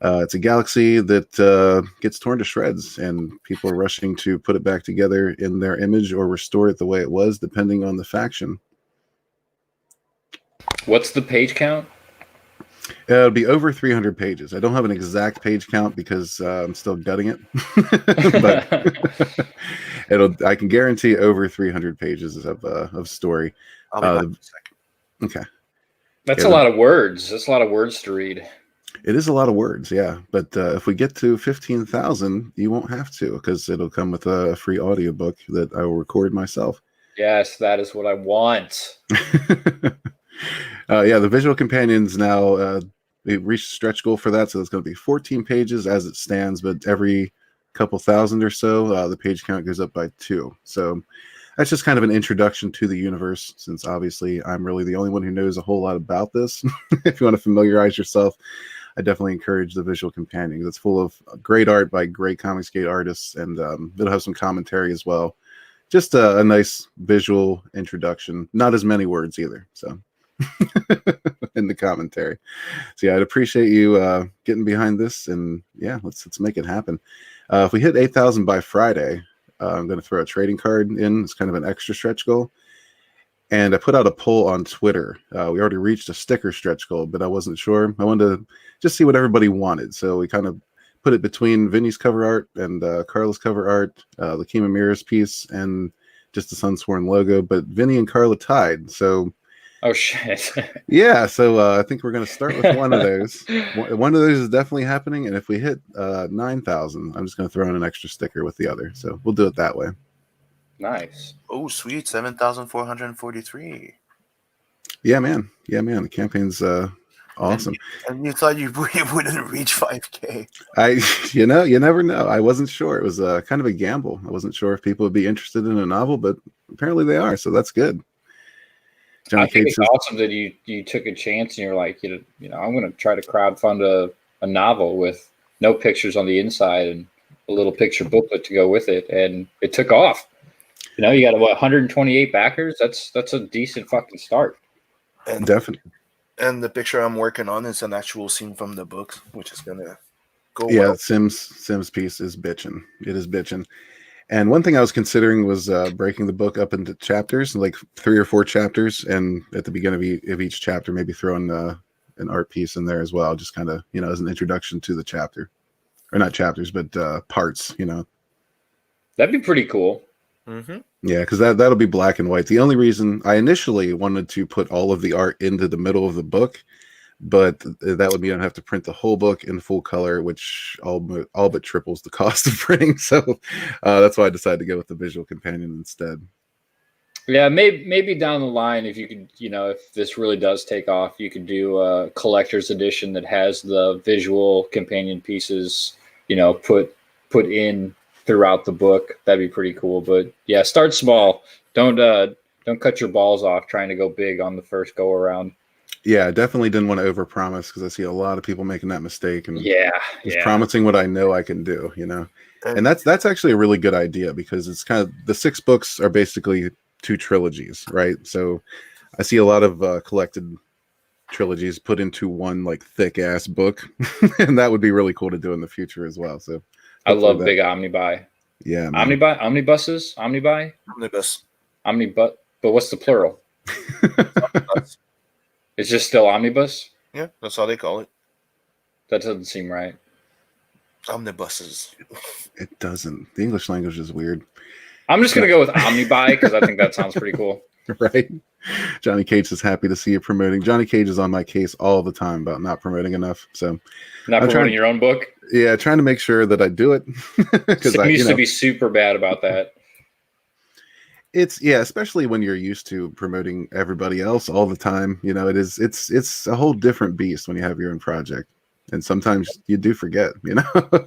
It's a galaxy that gets torn to shreds, and people are rushing to put it back together in their image or restore it the way it was, depending on the faction. What's the page count? It'll be over 300 pages. I don't have an exact page count because I'm still gutting it. But I can guarantee over 300 pages of story. I'll be back in a second. Okay. That's a lot of words. That's a lot of words to read. It is a lot of words, yeah. But if we get to 15,000, you won't have to, because it'll come with a free audiobook that I will record myself. Yes, that is what I want. Yeah, the visual companions now, we reached the stretch goal for that, so it's going to be 14 pages as it stands, but every couple thousand or so, the page count goes up by 2. So that's just kind of an introduction to the universe, since obviously I'm really the only one who knows a whole lot about this. If you want to familiarize yourself, I definitely encourage the visual companion. It's full of great art by great Comicsgate artists, and it'll have some commentary as well. Just a nice visual introduction. Not as many words either, so in the commentary. So yeah, I'd appreciate you getting behind this, and yeah, let's make it happen. If we hit 8,000 by Friday, I'm going to throw a trading card in. It's kind of an extra stretch goal. And I put out a poll on Twitter. We already reached a sticker stretch goal, but I wasn't sure. I wanted to just see what everybody wanted. So we kind of put it between Vinny's cover art and Carla's cover art, the Kima Mirrors piece, and just the Sunsworn logo. But Vinny and Carla tied. So, oh shit! Yeah. So I think we're going to start with one of those. One of those is definitely happening. And if we hit 9,000, I'm just going to throw in an extra sticker with the other. So we'll do it that way. Nice. Oh, sweet. 7,443. Yeah, man. Yeah, man. The campaign's awesome. And you thought you wouldn't reach 5K. You never know. I wasn't sure. It was kind of a gamble. I wasn't sure if people would be interested in a novel, but apparently they are. So that's good. I think it's awesome that you took a chance and you're like, I'm going to try to crowdfund a novel with no pictures on the inside and a little picture booklet to go with it. And it took off. You got 128 backers. That's a decent fucking start. And definitely. And the picture I'm working on is an actual scene from the book, which is gonna go. Yeah, well. Sim's piece is bitching. It is bitching. And one thing I was considering was breaking the book up into chapters, like 3 or 4 chapters, and at the beginning of each chapter, maybe throwing an art piece in there as well, just kind of as an introduction to the chapter, or not chapters, but parts. That'd be pretty cool. Mm-hmm. Yeah, because that'll be black and white. The only reason I initially wanted to put all of the art into the middle of the book, but that would mean I'd have to print the whole book in full color, which all but triples the cost of printing. So that's why I decided to go with the visual companion instead. Yeah, maybe down the line, if you could, if this really does take off, you could do a collector's edition that has the visual companion pieces, put in throughout the book. That'd be pretty cool. But yeah, start small. Don't cut your balls off trying to go big on the first go around. Yeah, I definitely didn't want to overpromise, because I see a lot of people making that mistake and just promising what I know I can do, And that's actually a really good idea, because it's kind of, the 6 books are basically 2 trilogies, right? So I see a lot of collected trilogies put into one like thick ass book, and that would be really cool to do in the future as well. So I love big omnibuy. Yeah, man. Omnibuses, omnibuy, Omnibus, but what's the plural? It's just still omnibus. Yeah, that's how they call it. That doesn't seem right. Omnibuses. It doesn't. The English language is weird. I'm just gonna go with omnibuy because I think that sounds pretty cool. Right. Johnny Cage is happy to see you promoting. Johnny Cage is on my case all the time about not promoting enough. So not promoting your own book. Yeah, trying to make sure that I do it. Because I used to be super bad about that. It's especially when you're used to promoting everybody else all the time. It's a whole different beast when you have your own project. And sometimes you do forget,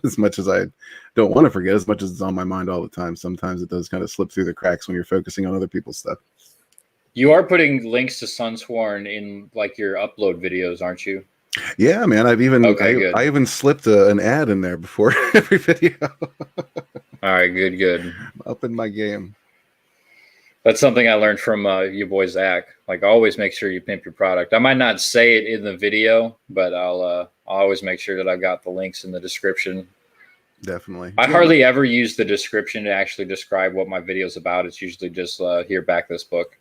as much as I don't want to forget, as much as it's on my mind all the time. Sometimes it does kind of slip through the cracks when you're focusing on other people's stuff. You are putting links to Sunsworn in like your upload videos, aren't you? Yeah, man. I even slipped an ad in there before every video. All right, good. I'm up in my game. That's something I learned from your boy Zach. Like, always make sure you pimp your product. I might not say it in the video, but I'll always make sure that I've got the links in the description. Definitely. I hardly ever use the description to actually describe what my video's about. It's usually just here, back this book.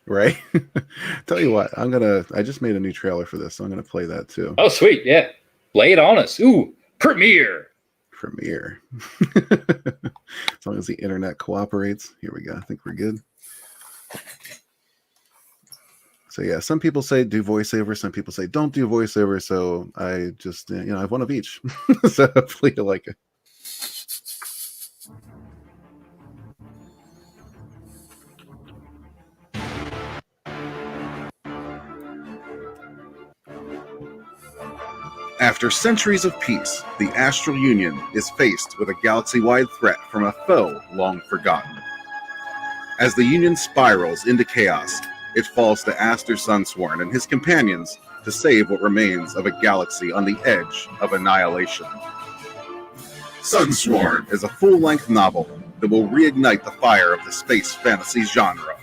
Right. Tell you what, I just made a new trailer for this, so I'm gonna play that too. Oh, sweet. Yeah. Lay it on us. Ooh, premiere. Premiere. As long as the internet cooperates. Here we go. I think we're good. So yeah, some people say do voiceover, some people say don't do voiceover. So I just I have one of each. So hopefully you like it. After centuries of peace, the Astral Union is faced with a galaxy-wide threat from a foe long forgotten. As the Union spirals into chaos, it falls to Aster Sunsworn and his companions to save what remains of a galaxy on the edge of annihilation. Sunsworn is a full-length novel that will reignite the fire of the space fantasy genre.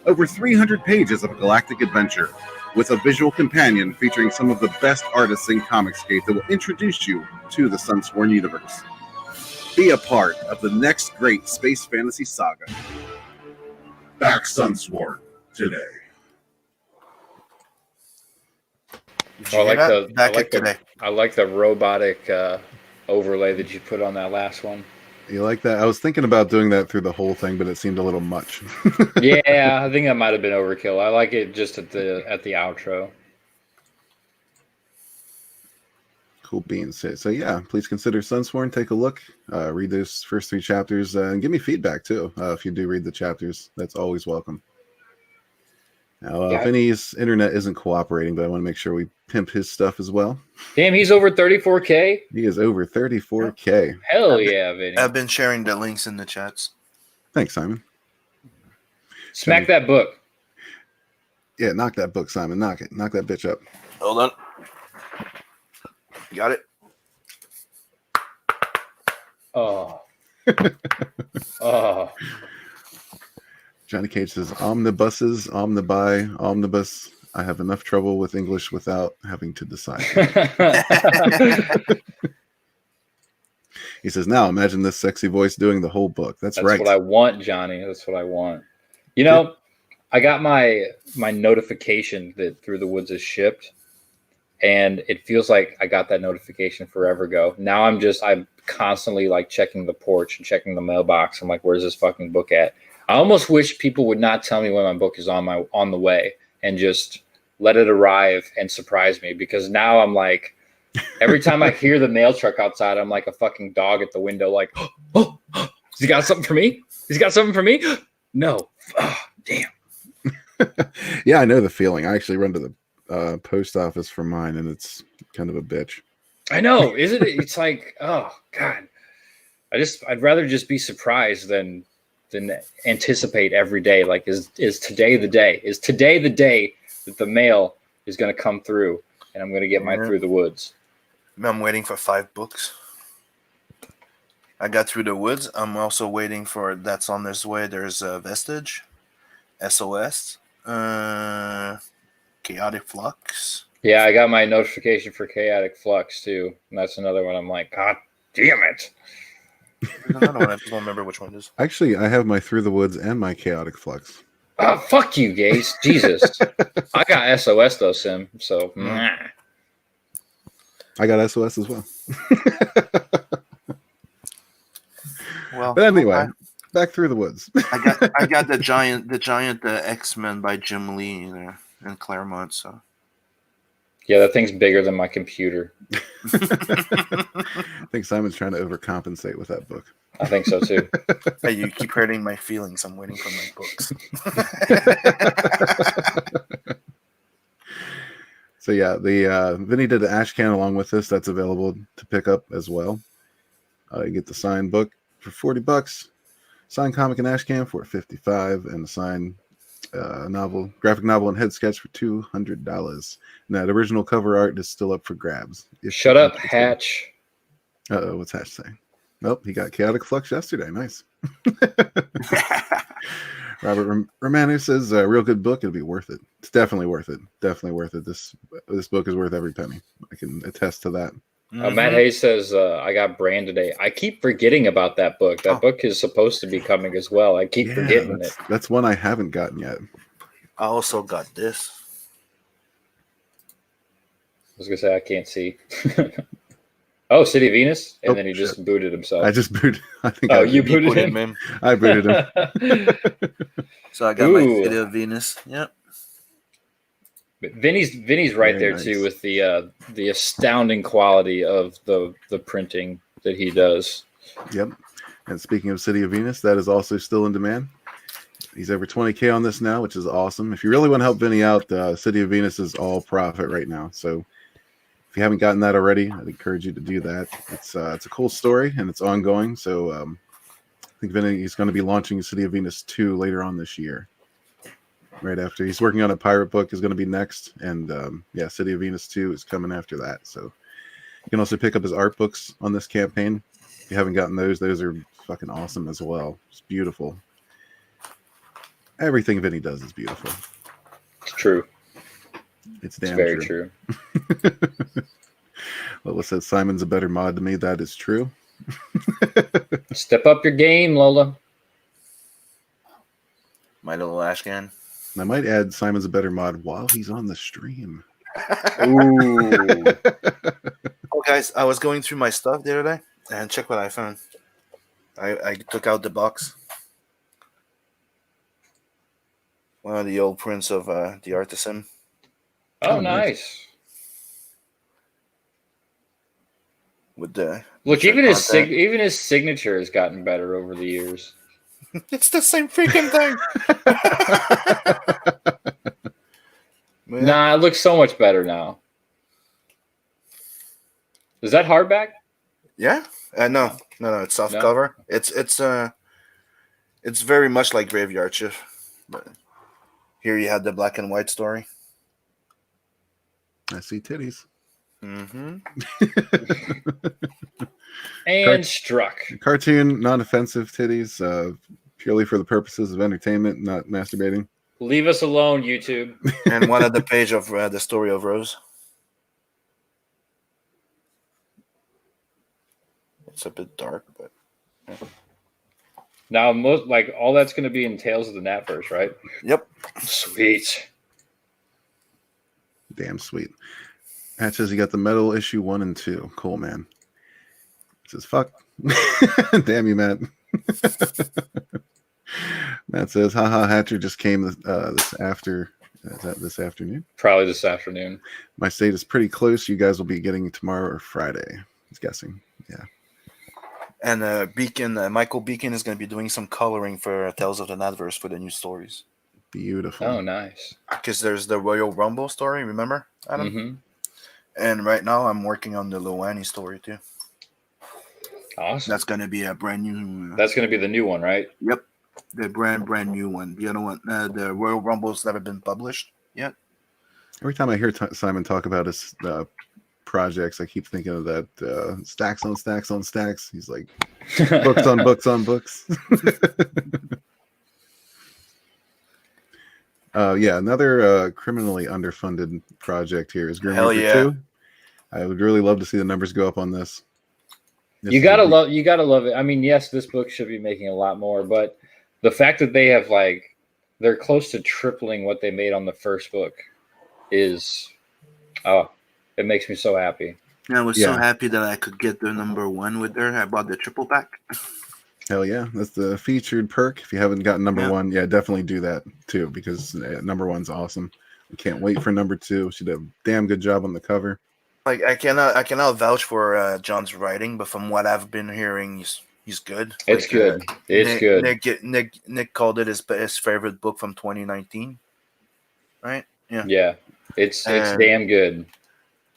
Over 300 pages of galactic adventure, with a visual companion featuring some of the best artists in Comicsgate that will introduce you to the Sunsworn universe. Be a part of the next great space fantasy saga. Back Sunsworn today. Did you hear that? Back it today. I like the robotic overlay that you put on that last one. You like that? I was thinking about doing that through the whole thing, but it seemed a little much. Yeah, I think that might have been overkill. I like it just at the outro. Cool beans. So yeah, please consider Sunsworn. Take a look, read those first 3 chapters, and give me feedback too. If you do read the chapters, that's always welcome. Now, Vinny's internet isn't cooperating, but I want to make sure we pimp his stuff as well. Damn, he's over 34K? He is over 34K. Hell yeah, Vinny. I've been sharing the links in the chats. Thanks, Simon. Smack that book. Yeah, knock that book, Simon. Knock it. Knock that bitch up. Hold on. Got it? Oh. Oh. Johnny Cage says, omnibuses, omnibuy, omnibus. I have enough trouble with English without having to decide. He says, now imagine this sexy voice doing the whole book. That's right. That's what I want, Johnny. That's what I want. You know, I got my notification that Through the Woods is shipped, and it feels like I got that notification forever ago. Now I'm constantly like checking the porch and checking the mailbox. I'm like, where's this fucking book at? I almost wish people would not tell me when my book is on the way and just let it arrive and surprise me, because now I'm like, every time I hear the mail truck outside, I'm like a fucking dog at the window, like, oh, has he got something for me? He's got something for me? No. Oh, damn. Yeah, I know the feeling. I actually run to the post office for mine, and it's kind of a bitch. I know, isn't it? It's like, oh God. I'd rather just be surprised than anticipate every day. Like, is today the day? Is today the day that the mail is going to come through and I'm going to get my Through the Woods? I'm waiting for 5 books. I got Through the Woods. I'm also waiting for That's on This Way. There's Vestige, SOS, Chaotic Flux. Yeah, I got my notification for Chaotic Flux too. And that's another one. I'm like, God damn it. Another one. I just don't remember which one it is. Actually, I have my Through the Woods and my Chaotic Flux. Oh, fuck you, Gaze. Jesus. I got SOS though, Sim. So, I got SOS as well. Well, but anyway, back Through the Woods. I got the giant X-Men by Jim Lee there in Claremont. So yeah, that thing's bigger than my computer. I think Simon's trying to overcompensate with that book. I think so too. Hey, you keep hurting my feelings. I'm waiting for my books. So yeah, the Vinny did an ash can along with this. That's available to pick up as well. You get the signed book for $40, signed comic and ash can for $55, and the signed graphic novel and head sketch for $200. And that original cover art is still up for grabs. Shut up, Hatch. Uh-oh, what's Hatch saying? Nope, he got Chaotic Flux yesterday. Nice. Robert Romano says, real good book. It'll be worth it. It's definitely worth it. Definitely worth it. This book is worth every penny. I can attest to that. Matt Hayes says, I got Brand today. I keep forgetting about that book. That book is supposed to be coming as well. I keep forgetting it. That's one I haven't gotten yet. I also got this. I was going to say, I can't see. Oh, City of Venus, and Oh, then he shit. just booted himself. I just booted. I think. Oh, I you booted. booted him. in. I booted him. So I got my City of Venus. Yep. But Vinny's right Very there nice. too with the astounding quality of the printing that he does. Yep. And speaking of City of Venus, that is also still in demand. He's over 20K on this now, which is awesome. If you really want to help Vinny out, City of Venus is all profit right now. So if you haven't gotten that already, I'd encourage you to do that. It's a cool story and it's ongoing. So I think Vinny is going to be launching City of Venus 2 later on this year. Right after he's working on a pirate book is going to be next, and yeah, City of Venus 2 is coming after that. So you can also pick up his art books on this campaign. If you haven't gotten those are fucking awesome as well. It's beautiful. Everything Vinny does is beautiful. It's true. It's damn very true. Lola says Simon's a better mod to me. That is true. Step up your game, Lola. My little Ashcan. I might add Simon's a better mod while he's on the stream. Ooh. Oh, guys, I was going through my stuff the other day and check what I found. I took out the box. One of the old prints of the Artisan. Oh, nice. With the Look, even his signature has gotten better over the years. it's the same freaking thing. Yeah. Nah, it looks so much better now. Is that hardback? Yeah. No. It's soft cover. It's very much like Graveyard Shift, but here you have the black and white story. I see titties. Mm-hmm. And struck. Cartoon, non-offensive titties, purely for the purposes of entertainment, not masturbating. Leave us alone, YouTube. And one of the page of the story of Rose. It's a bit dark, but yeah. Now, all that's going to be in Tales of the Natverse, right? Yep. Sweet. Damn sweet. Hatch says you got the metal issue 1 and 2. Cool, man. He says, fuck. Damn you, Matt. Matt says, haha, Hatcher just came this afternoon? Probably this afternoon. My state is pretty close. You guys will be getting it tomorrow or Friday. He's guessing. Yeah. And Beacon, Michael Beacon is going to be doing some coloring for Tales of the Natverse for the new stories. Beautiful. Oh, nice. Because there's the Royal Rumble story, remember, Adam? Mm-hmm. And right now I'm working on the Loani story too. Awesome. That's going to be a brand new. That's going to be the new one, right? Yep, the brand new one. The other one, the Royal Rumble's never been published yet. Every time I hear Simon talk about his projects, I keep thinking of that stacks on stacks on stacks. He's like books on books on books. Yeah, another criminally underfunded project here is Grim Hell Reaper yeah. 2. I would really love to see the numbers go up on this. You gotta love it. I mean, yes, this book should be making a lot more, but the fact that they have they're close to tripling what they made on the first book is, it makes me so happy. Yeah, I was so happy that I could get the number 1 with her. I bought the triple pack. Hell yeah, that's the featured perk. If you haven't gotten number 1, definitely do that too, because number 1's awesome. We can't wait for number 2. She did a damn good job on the cover. Like I cannot vouch for John's writing, but from what I've been hearing, he's good. It's good. It's good. Nick called it his favorite book from 2019. Right? Yeah. Yeah. It's damn good.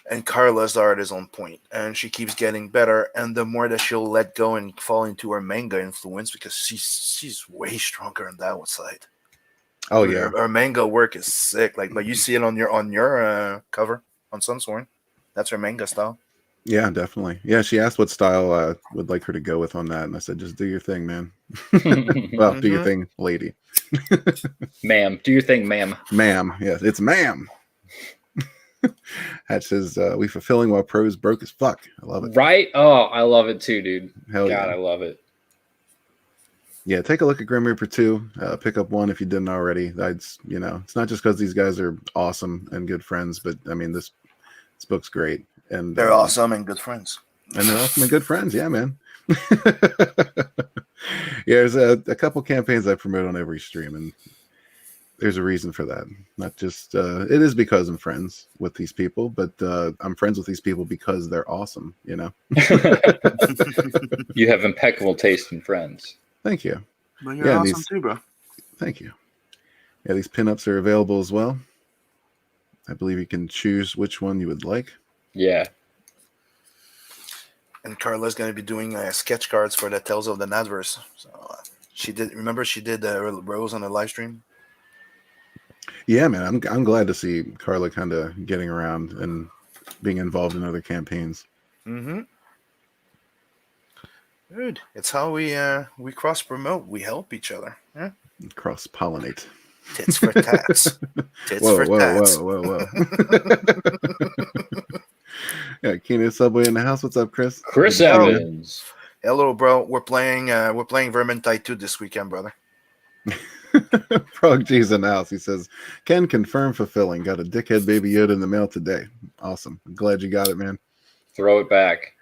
And Carla's art is on point, and she keeps getting better. And the more that she'll let go and fall into her manga influence, because she's way stronger on that side. Oh yeah, her manga work is sick. Like you see it on your cover on Sunsworn. That's her manga style. Yeah, definitely. Yeah, she asked what style I would like her to go with on that, and I said, just do your thing, man. Well, do your thing, lady. Ma'am, do your thing, ma'am. Ma'am, yes, it's ma'am. Hatch says, we fulfilling while pros broke as fuck. I love it. Right? Oh, I love it too, dude. Hell God, yeah. I love it. Yeah, take a look at Grim Reaper 2. Pick up 1 if you didn't already. It's not just because these guys are awesome and good friends, but I mean this book's great. And they're awesome and good friends. And they're also my good friends. Yeah, man. Yeah, there's a couple campaigns I promote on every stream, and there's a reason for that. Not just it is because I'm friends with these people, but I'm friends with these people because they're awesome. You know. You have impeccable taste in friends. Thank you. But you're Yeah, awesome too, bro. Thank you. Yeah, these pinups are available as well. I believe you can choose which one you would like. Yeah. And Carla's going to be doing sketch cards for the Tales of the Nadverse. So she did. Remember, she did Rose on the live stream. Yeah, man, I'm glad to see Carla kind of getting around and being involved in other campaigns. Mm-hmm. Dude, it's how we cross promote. We help each other. Yeah? Cross pollinate. Tits for tats. Tits for tats. Whoa. Yeah, Keenan Subway in the house. What's up, Chris? Chris Evans. Hello, bro. We're playing Vermintide 2 this weekend, brother. Frog G's in the house. He says, "Ken confirm fulfilling. Got a dickhead Baby Yoda in the mail today. Awesome. I'm glad you got it, man." Throw it back.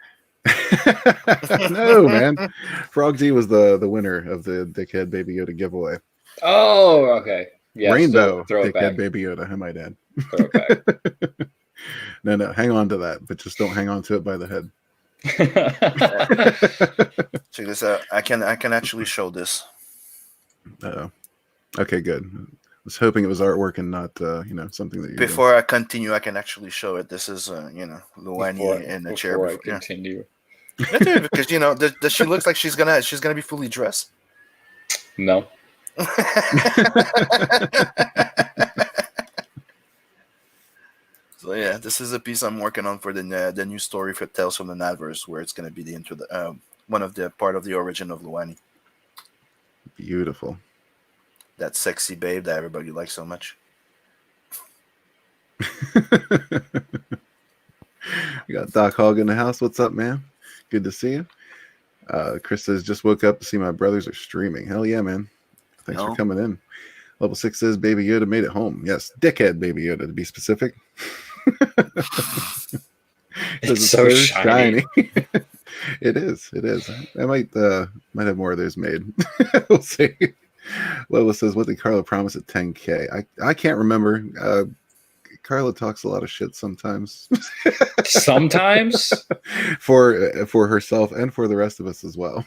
No, man. Frog G was the winner of the dickhead Baby Yoda giveaway. Oh, okay. Yeah, Rainbow throw it dickhead back. Baby Yoda, I might add. Throw it back. No, hang on to that, but just don't hang on to it by the head. Check this out. I can actually show this. Uh-oh. Okay, good. I was hoping it was artwork and not something that you Before I continue, I can actually show it. This is Luani in the chair. Before I continue. Yeah, dude, because does she looks like she's gonna be fully dressed. No. So yeah, this is a piece I'm working on for the new story for Tales from the Nadverse, where it's gonna be the one of the part of the origin of Luani. Beautiful. That sexy babe that everybody likes so much. We got Doc Hogg in the house. What's up, man? Good to see you. Chris says, "Just woke up to see my brothers are streaming." Hell yeah, man. Thanks for coming in. Level 6 says Baby Yoda made it home. Yes, dickhead Baby Yoda to be specific. It's so shiny. It is. I might have more of those made. We'll see. Lola says, "What did Carla promise at 10K?" I can't remember. Carla talks a lot of shit sometimes. Sometimes? for herself and for the rest of us as well.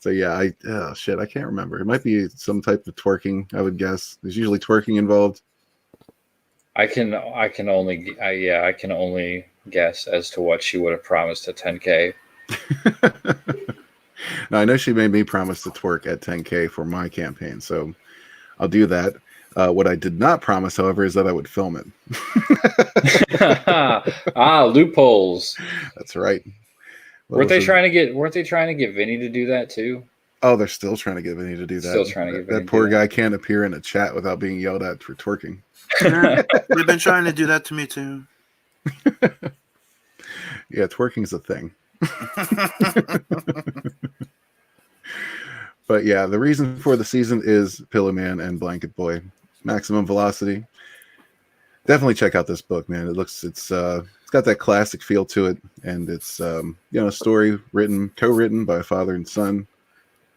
So yeah, I can't remember. It might be some type of twerking, I would guess. There's usually twerking involved. I can only guess as to what she would have promised at 10K. Now, I know she made me promise to twerk at 10K for my campaign, so I'll do that. What I did not promise, however, is that I would film it. Loopholes. That's right. Weren't they trying to get Vinny to do that too? Oh, they're still trying to get Vinny to do that. Still trying to get Vinny that poor guy can't appear in a chat without being yelled at for twerking. They've been trying to do that to me too. Yeah, twerking's a thing. But yeah, the reason for the season is Pillowman and Blanketboy. Maximum Velocity. Definitely check out this book, man. It's got that classic feel to it, and it's a story co-written by a father and son.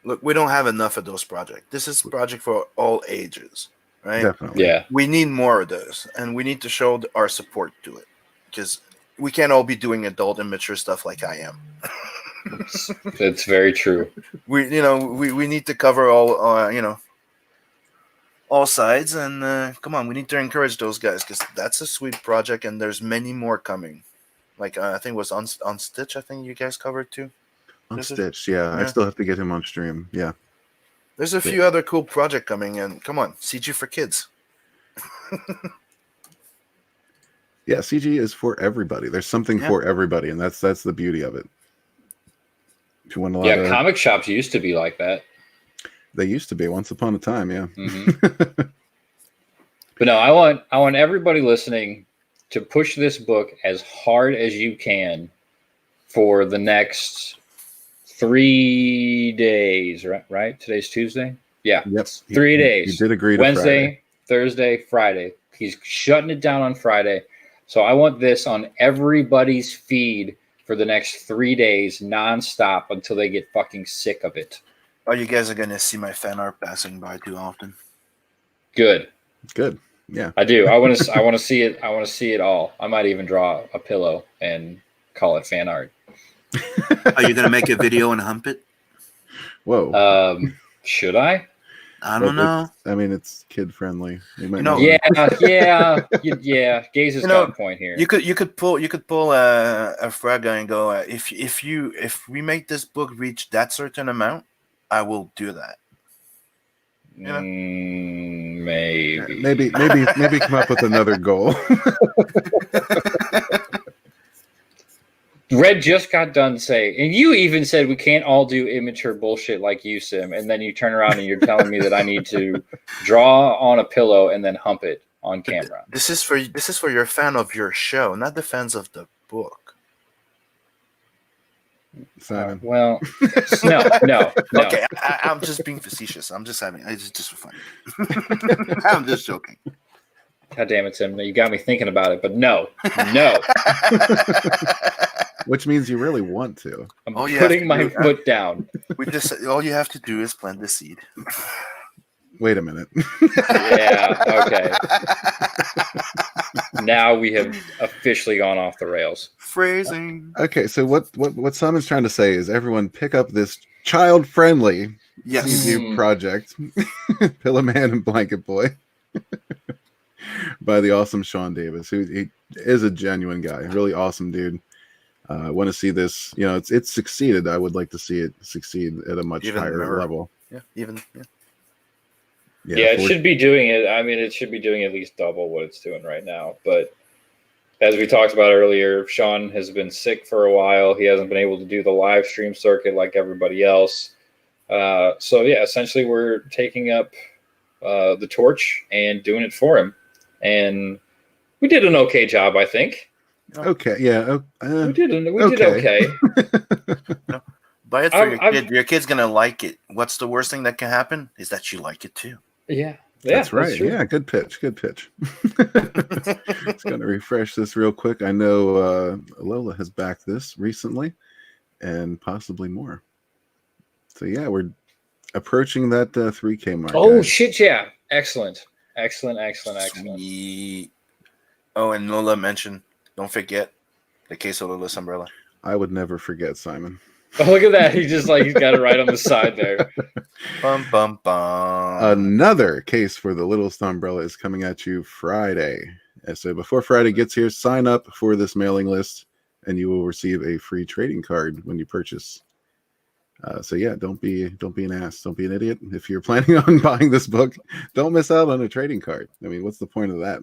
Look, we don't have enough of those projects. This is a project for all ages, right? Definitely. Yeah. We need more of those, and we need to show our support to it, because we can't all be doing adult and mature stuff like I am. It's very true. We need to cover all sides, and come on, we need to encourage those guys, because that's a sweet project, and there's many more coming. Like I think it was on Stitch. I think you guys covered too. On Stitch, yeah. I still have to get him on stream. Yeah. There's a few other cool projects coming, and come on, CG for kids. Yeah, CG is for everybody. There's something for everybody, and that's the beauty of it. If you want a lot comic shops used to be like that. They used to be once upon a time, yeah. Mm-hmm. But no, I want everybody listening to push this book as hard as you can for the next 3 days, right? Today's Tuesday? Yeah. Yep. 3 days. You did agree to Wednesday, Friday. Thursday, Friday. He's shutting it down on Friday. So I want this on everybody's feed for the next 3 days, nonstop, until they get fucking sick of it. Oh, you guys are gonna see my fan art passing by too often. Good. Good. Yeah. I do. I want to see it. I want to see it all. I might even draw a pillow and call it fan art. Are you gonna make a video and hump it? Whoa. Should I? I don't know. I mean, it's kid friendly. Yeah. Gaze has got a point here. You could pull a Fraga and go, if we make this book reach that certain amount, I will do that. You know? Maybe come up with another goal. Red just got done saying, and you even said we can't all do immature bullshit like you, Sim, and then you turn around and you're telling me that I need to draw on a pillow and then hump it on camera. This is for your fan of your show, not the fans of the book. Simon. Well, no. Okay, I'm just being facetious. It's just for fun. I'm just joking. God damn it, Sim! You got me thinking about it, but no. Which means you really want to. I'm putting my foot down. All you have to do is plant the seed. Wait a minute. Yeah. Okay. Now we have officially gone off the rails. Phrasing. Okay, so what Simon's trying to say is everyone pick up this child-friendly CG project, Pillowman and Blanketboy, by the awesome Shaun Davis, who he is a genuine guy, really awesome dude. I want to see this. You know, it's succeeded. I would like to see it succeed at a much higher level. Yeah, Yeah, it should be doing it. I mean, it should be doing at least double what it's doing right now. But as we talked about earlier, Shaun has been sick for a while. He hasn't been able to do the live stream circuit like everybody else. So yeah, essentially we're taking up the torch and doing it for him. And we did an okay job, I think. Okay, yeah. We did okay. No, buy it for your kid. Your kid's gonna like it. What's the worst thing that can happen is that you like it too. Yeah, that's right. Yeah, good pitch. It's gonna refresh this real quick. I know Lola has backed this recently, and possibly more. So yeah, we're approaching that 3K mark. Oh guys. shit! Yeah, excellent. Sweet. Oh, and Lola mentioned, don't forget the case of Lola's umbrella. I would never forget, Simon. Oh, look at that. He's got it right on the side there. Bum, bum, bum. Another case for the littlest umbrella is coming at you Friday. And so before Friday gets here, sign up for this mailing list and you will receive a free trading card when you purchase. So yeah, don't be an ass. Don't be an idiot. If you're planning on buying this book, don't miss out on a trading card. I mean, what's the point of that?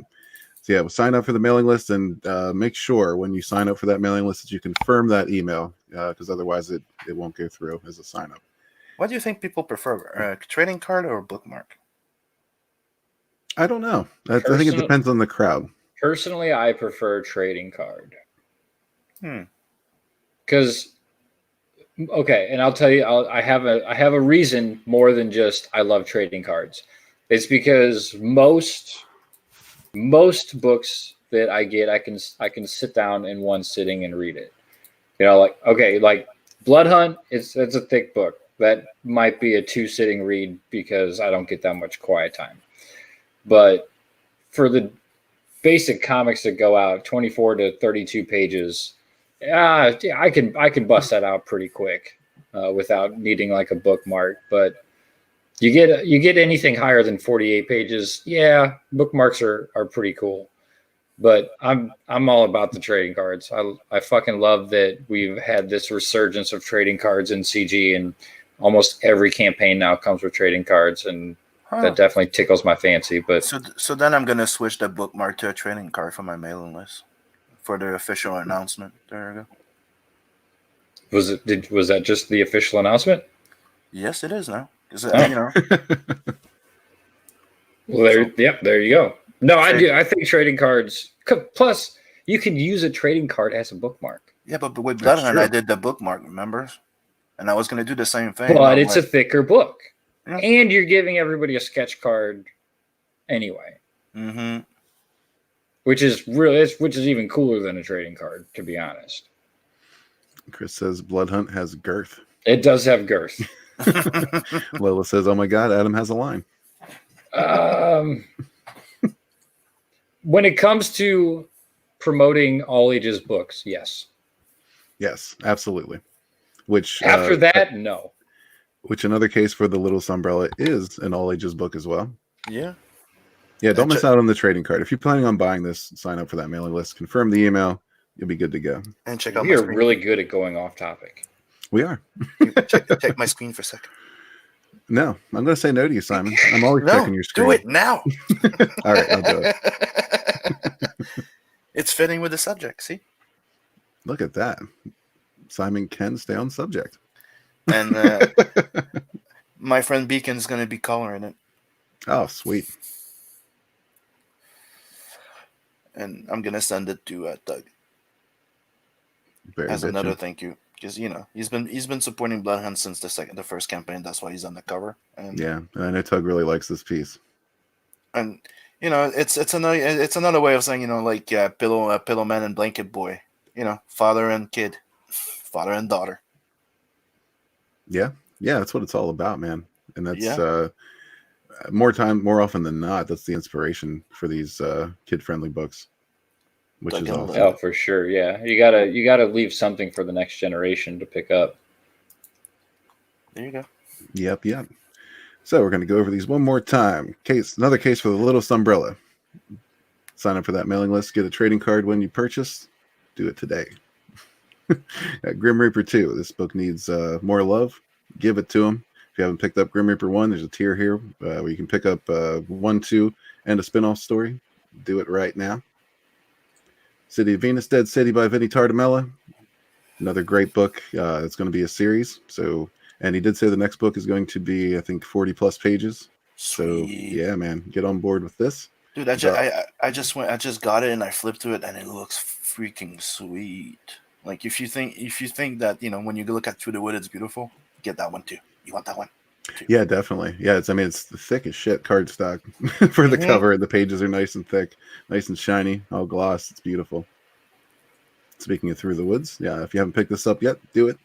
So yeah, sign up for the mailing list and make sure when you sign up for that mailing list that you confirm that email because otherwise it won't go through as a sign up. What do you think people prefer, a trading card or a bookmark? I don't know. I think it depends on the crowd. Personally, I prefer trading card. Because, okay, and I'll tell you, I have a reason more than just I love trading cards. It's because most books that I get, I can sit down in one sitting and read it. You know, like Blood Hunt, it's a thick book. That might be a 2-sitting read because I don't get that much quiet time. But for the basic comics that go out 24 to 32 pages, I can bust that out pretty quick without needing like a bookmark. But you get anything higher than 48 pages, yeah, bookmarks are pretty cool. But I'm all about the trading cards. I fucking love that we've had this resurgence of trading cards in CG, and almost every campaign now comes with trading cards, and that definitely tickles my fancy. But so then I'm gonna switch the bookmark to a trading card for my mailing list for the official announcement. There we go. Was that just the official announcement? Yes, it is now. Well, there you go. No, I do. I think trading cards. Plus, you can use a trading card as a bookmark. Yeah, but with Blood Hunt, I did the bookmark. Remember? And I was going to do the same thing. But it's a thicker book, and you're giving everybody a sketch card anyway. Mm-hmm. which is even cooler than a trading card, to be honest. Chris says Blood Hunt has girth. It does have girth. Lola says, "Oh my God, Adam has a line." When it comes to promoting all ages books, yes. Yes, absolutely. Which After that, no. Which another case for the Little Umbrella is an all ages book as well. Yeah. Yeah, don't miss out on the trading card. If you're planning on buying this, sign up for that mailing list, confirm the email, you'll be good to go. And check out We my are screen. really good at going off topic. We are. check my screen for a second. No, I'm going to say no to you, Simon. I'm always checking your screen. Do it now. All right, I'll do it. It's fitting with the subject. See? Look at that. Simon can stay on subject. And my friend Beacon's going to be coloring it. Oh, sweet. And I'm going to send it to Doug Very as bitchin'. another thank you. Because, he's been supporting Bloodhound since the first campaign. That's why he's on the cover. And, Yeah, I know Tug really likes this piece. And, it's another way of saying, like Pillowman and Blanket Boy. Father and kid. Father and daughter. Yeah, that's what it's all about, man. And that's more often than not, that's the inspiration for these kid-friendly books, which is awesome. Oh, for sure, yeah. You gotta leave something for the next generation to pick up. There you go. Yep. So we're going to go over these one more time. Another case for the Little Umbrella. Sign up for that mailing list. Get a trading card when you purchase. Do it today. Grim Reaper 2. This book needs more love. Give it to them. If you haven't picked up Grim Reaper 1, there's a tier here where you can pick up 1, 2, and a spin-off story. Do it right now. City of Venus, Dead City by Vinnie Tardamella. Another great book. It's going to be a series. And he did say the next book is going to be, I think, 40 plus pages. So yeah, man, get on board with this. Dude, I just got it and I flipped to it and it looks freaking sweet. Like if you think that when you look at Through the Wood it's beautiful, get that one too. You want that one too. Yeah, definitely. Yeah, it's thick as shit cardstock for the cover. The pages are nice and thick, nice and shiny, all gloss. It's beautiful. Speaking of Through the Woods, yeah, if you haven't picked this up yet, do it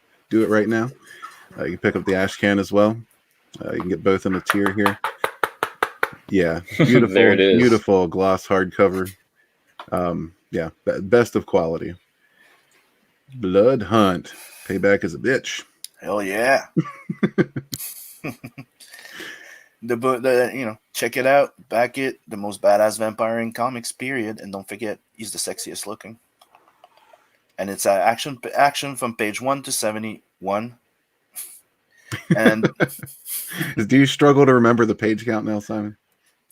right now. You can pick up the Ash Can as well. You can get both in a tier here. Yeah, beautiful. There it is. Beautiful gloss hardcover. Yeah, best of quality. Blood Hunt. Payback is a bitch. Hell yeah. The book, check it out. Back it. The most badass vampire in comics, period. And don't forget, he's the sexiest looking. And it's action from page 1 to 71. And do you struggle to remember the page count now, Simon?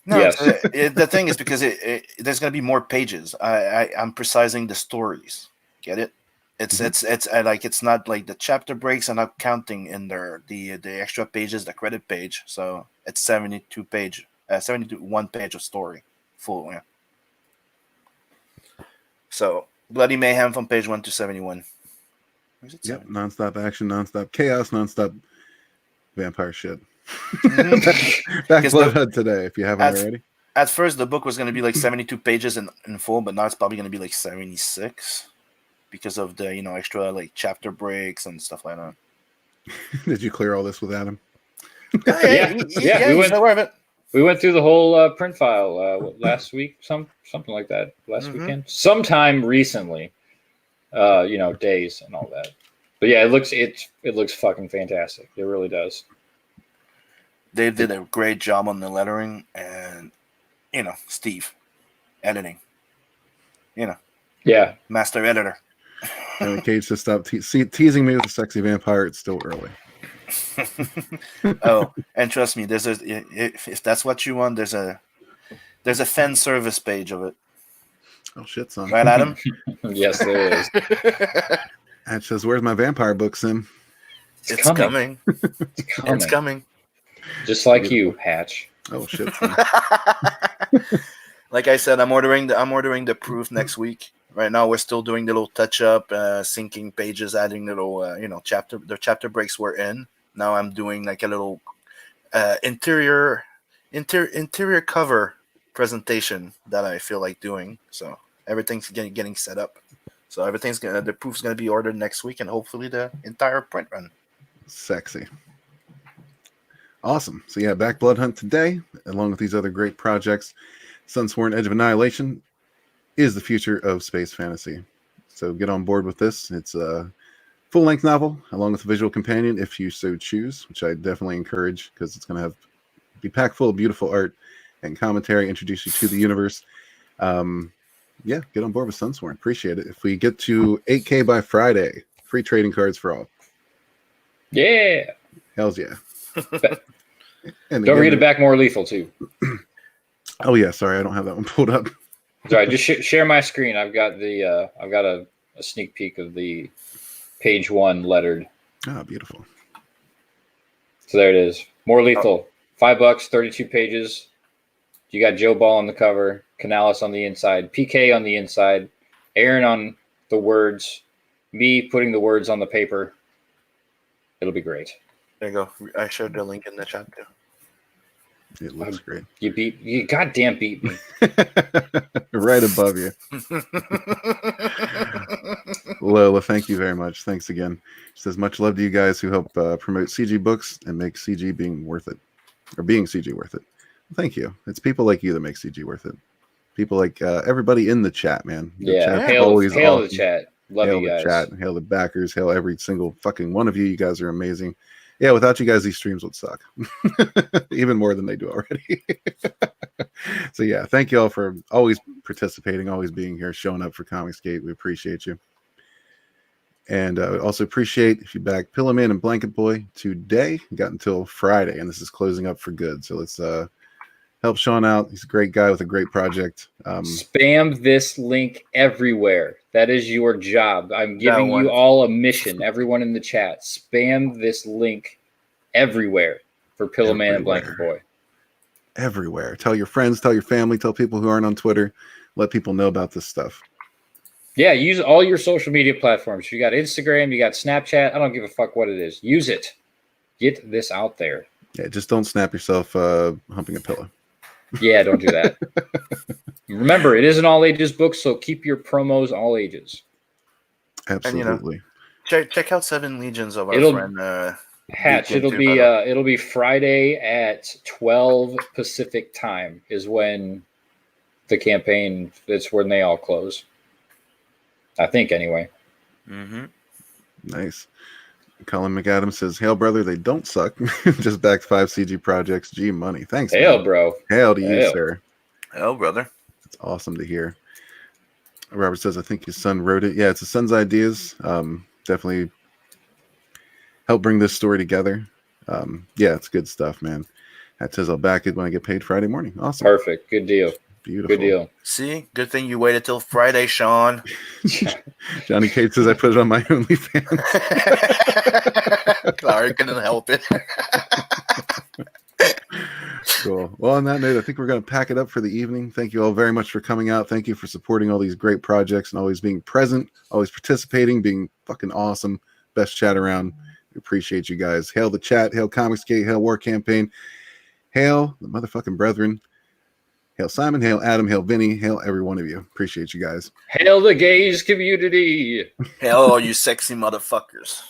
No, yes. The thing is because there's going to be more pages. I'm precising the stories. Get it? It's not like the chapter breaks are not counting in there the extra pages, the credit page. So it's 71 page of story full. Yeah. So Bloody Mayhem from page 1 to 71. Yep, nonstop action, nonstop chaos, nonstop vampire shit. Back Blood Hunt today, if you haven't already. At first, the book was going to be like 72 pages in full, but now it's probably going to be like 76 because of the extra like chapter breaks and stuff like that. Did you clear all this with Adam? Yeah. We went through the whole print file last week, something like that, last weekend, sometime recently. Days and all that. But yeah, it looks fucking fantastic. It really does. They did a great job on the lettering and Steve editing. Yeah, master editor. And Cage to stop teasing me with a sexy vampire. It's still early. Oh, and trust me, if that's what you want, there's a fan service page of it. Oh shit, son! Right, Adam? Yes, there is. And says, "Where's my vampire book, Sim?" It's coming. It's coming. Just like you, Hatch. Oh shit! Like I said, I'm ordering the proof next week. Right now, we're still doing the little touch up, syncing pages, adding little chapter. The chapter breaks were in. Now I'm doing like a little interior cover presentation that I feel like doing. So everything's getting set up. So the proof's gonna be ordered next week, and hopefully the entire print run. Sexy. Awesome. So yeah, Back Blood Hunt today, along with these other great projects. Sunsworn Edge of Annihilation is the future of space fantasy. So get on board with this. It's a full-length novel, along with a visual companion, if you so choose, which I definitely encourage, because it's going to be packed full of beautiful art and commentary, introduce you to the universe. Yeah, get on board with Sunsworn. Appreciate it. If we get to 8K by Friday, free trading cards for all. Yeah. Hells yeah. And Don't forget to back more lethal too. Oh yeah, sorry, I don't have that one pulled up. Sorry, just share my screen. I've got a sneak peek of the page 1 lettered. Ah, beautiful. So there it is. More lethal. $5, 32 pages. You got Joe Ball on the cover, Canales on the inside, PK on the inside, Aaron on the words, me putting the words on the paper. It'll be great. There you go. I showed the link in the chat too. It looks great. You goddamn beat me. Right above you. Lola, thank you very much. Thanks again. She says, much love to you guys who help promote CG books and make CG being worth it. Or being CG worth it. Thank you. It's people like you that make CG worth it. People like everybody in the chat, man. Yeah. Hail the chat. Love you guys. Hail the chat. Hail the backers. Hail every single fucking one of you. You guys are amazing. Yeah, without you guys, these streams would suck. Even more than they do already. So yeah, thank you all for always participating, always being here, showing up for Comicsgate. We appreciate you. And I would also appreciate if you back Pillowman and Blanketboy today. We got until Friday, and this is closing up for good. So let's help Shaun out. He's a great guy with a great project. Spam this link everywhere. That is your job. I'm giving you all a mission. Everyone in the chat, spam this link everywhere for Pillowman and Blanketboy. Everywhere. Tell your friends, tell your family, tell people who aren't on Twitter. Let people know about this stuff. Yeah, use all your social media platforms. You got Instagram, you got Snapchat. I don't give a fuck what it is. Use it. Get this out there. Yeah, just don't snap yourself humping a pillow. Yeah, don't do that. Remember, it is an all ages book, so keep your promos all ages. Absolutely. And, check out Seven Legions of our friend Hatch. It'll be Friday at 12 Pacific time is when the campaign. It's when they all close. I think anyway. Mm-hmm. Nice. Colin McAdams says, "Hail, brother, they don't suck. Just backed 5 CG projects. G money. Thanks, Hail, man. bro. Hail to you, sir. Hail, brother. It's awesome to hear." Robert says, "I think his son wrote it." Yeah, it's his son's ideas. Definitely help bring this story together. Yeah, it's good stuff, man. That says I'll back it when I get paid Friday morning. Awesome. Perfect. Good deal. Beautiful. Good deal. See, good thing you waited till Friday, Shaun. Johnny Cage says I put it on my OnlyFans. Sorry, couldn't help it. Cool. Well, on that note, I think we're going to pack it up for the evening. Thank you all very much for coming out. Thank you for supporting all these great projects and always being present, always participating, being fucking awesome. Best chat around. We appreciate you guys. Hail the chat. Hail Comicsgate. Hail War Campaign. Hail the motherfucking brethren. Hail Simon, hail Adam, hail Vinny, hail every one of you. Appreciate you guys. Hail the gays community. Hail all you sexy motherfuckers.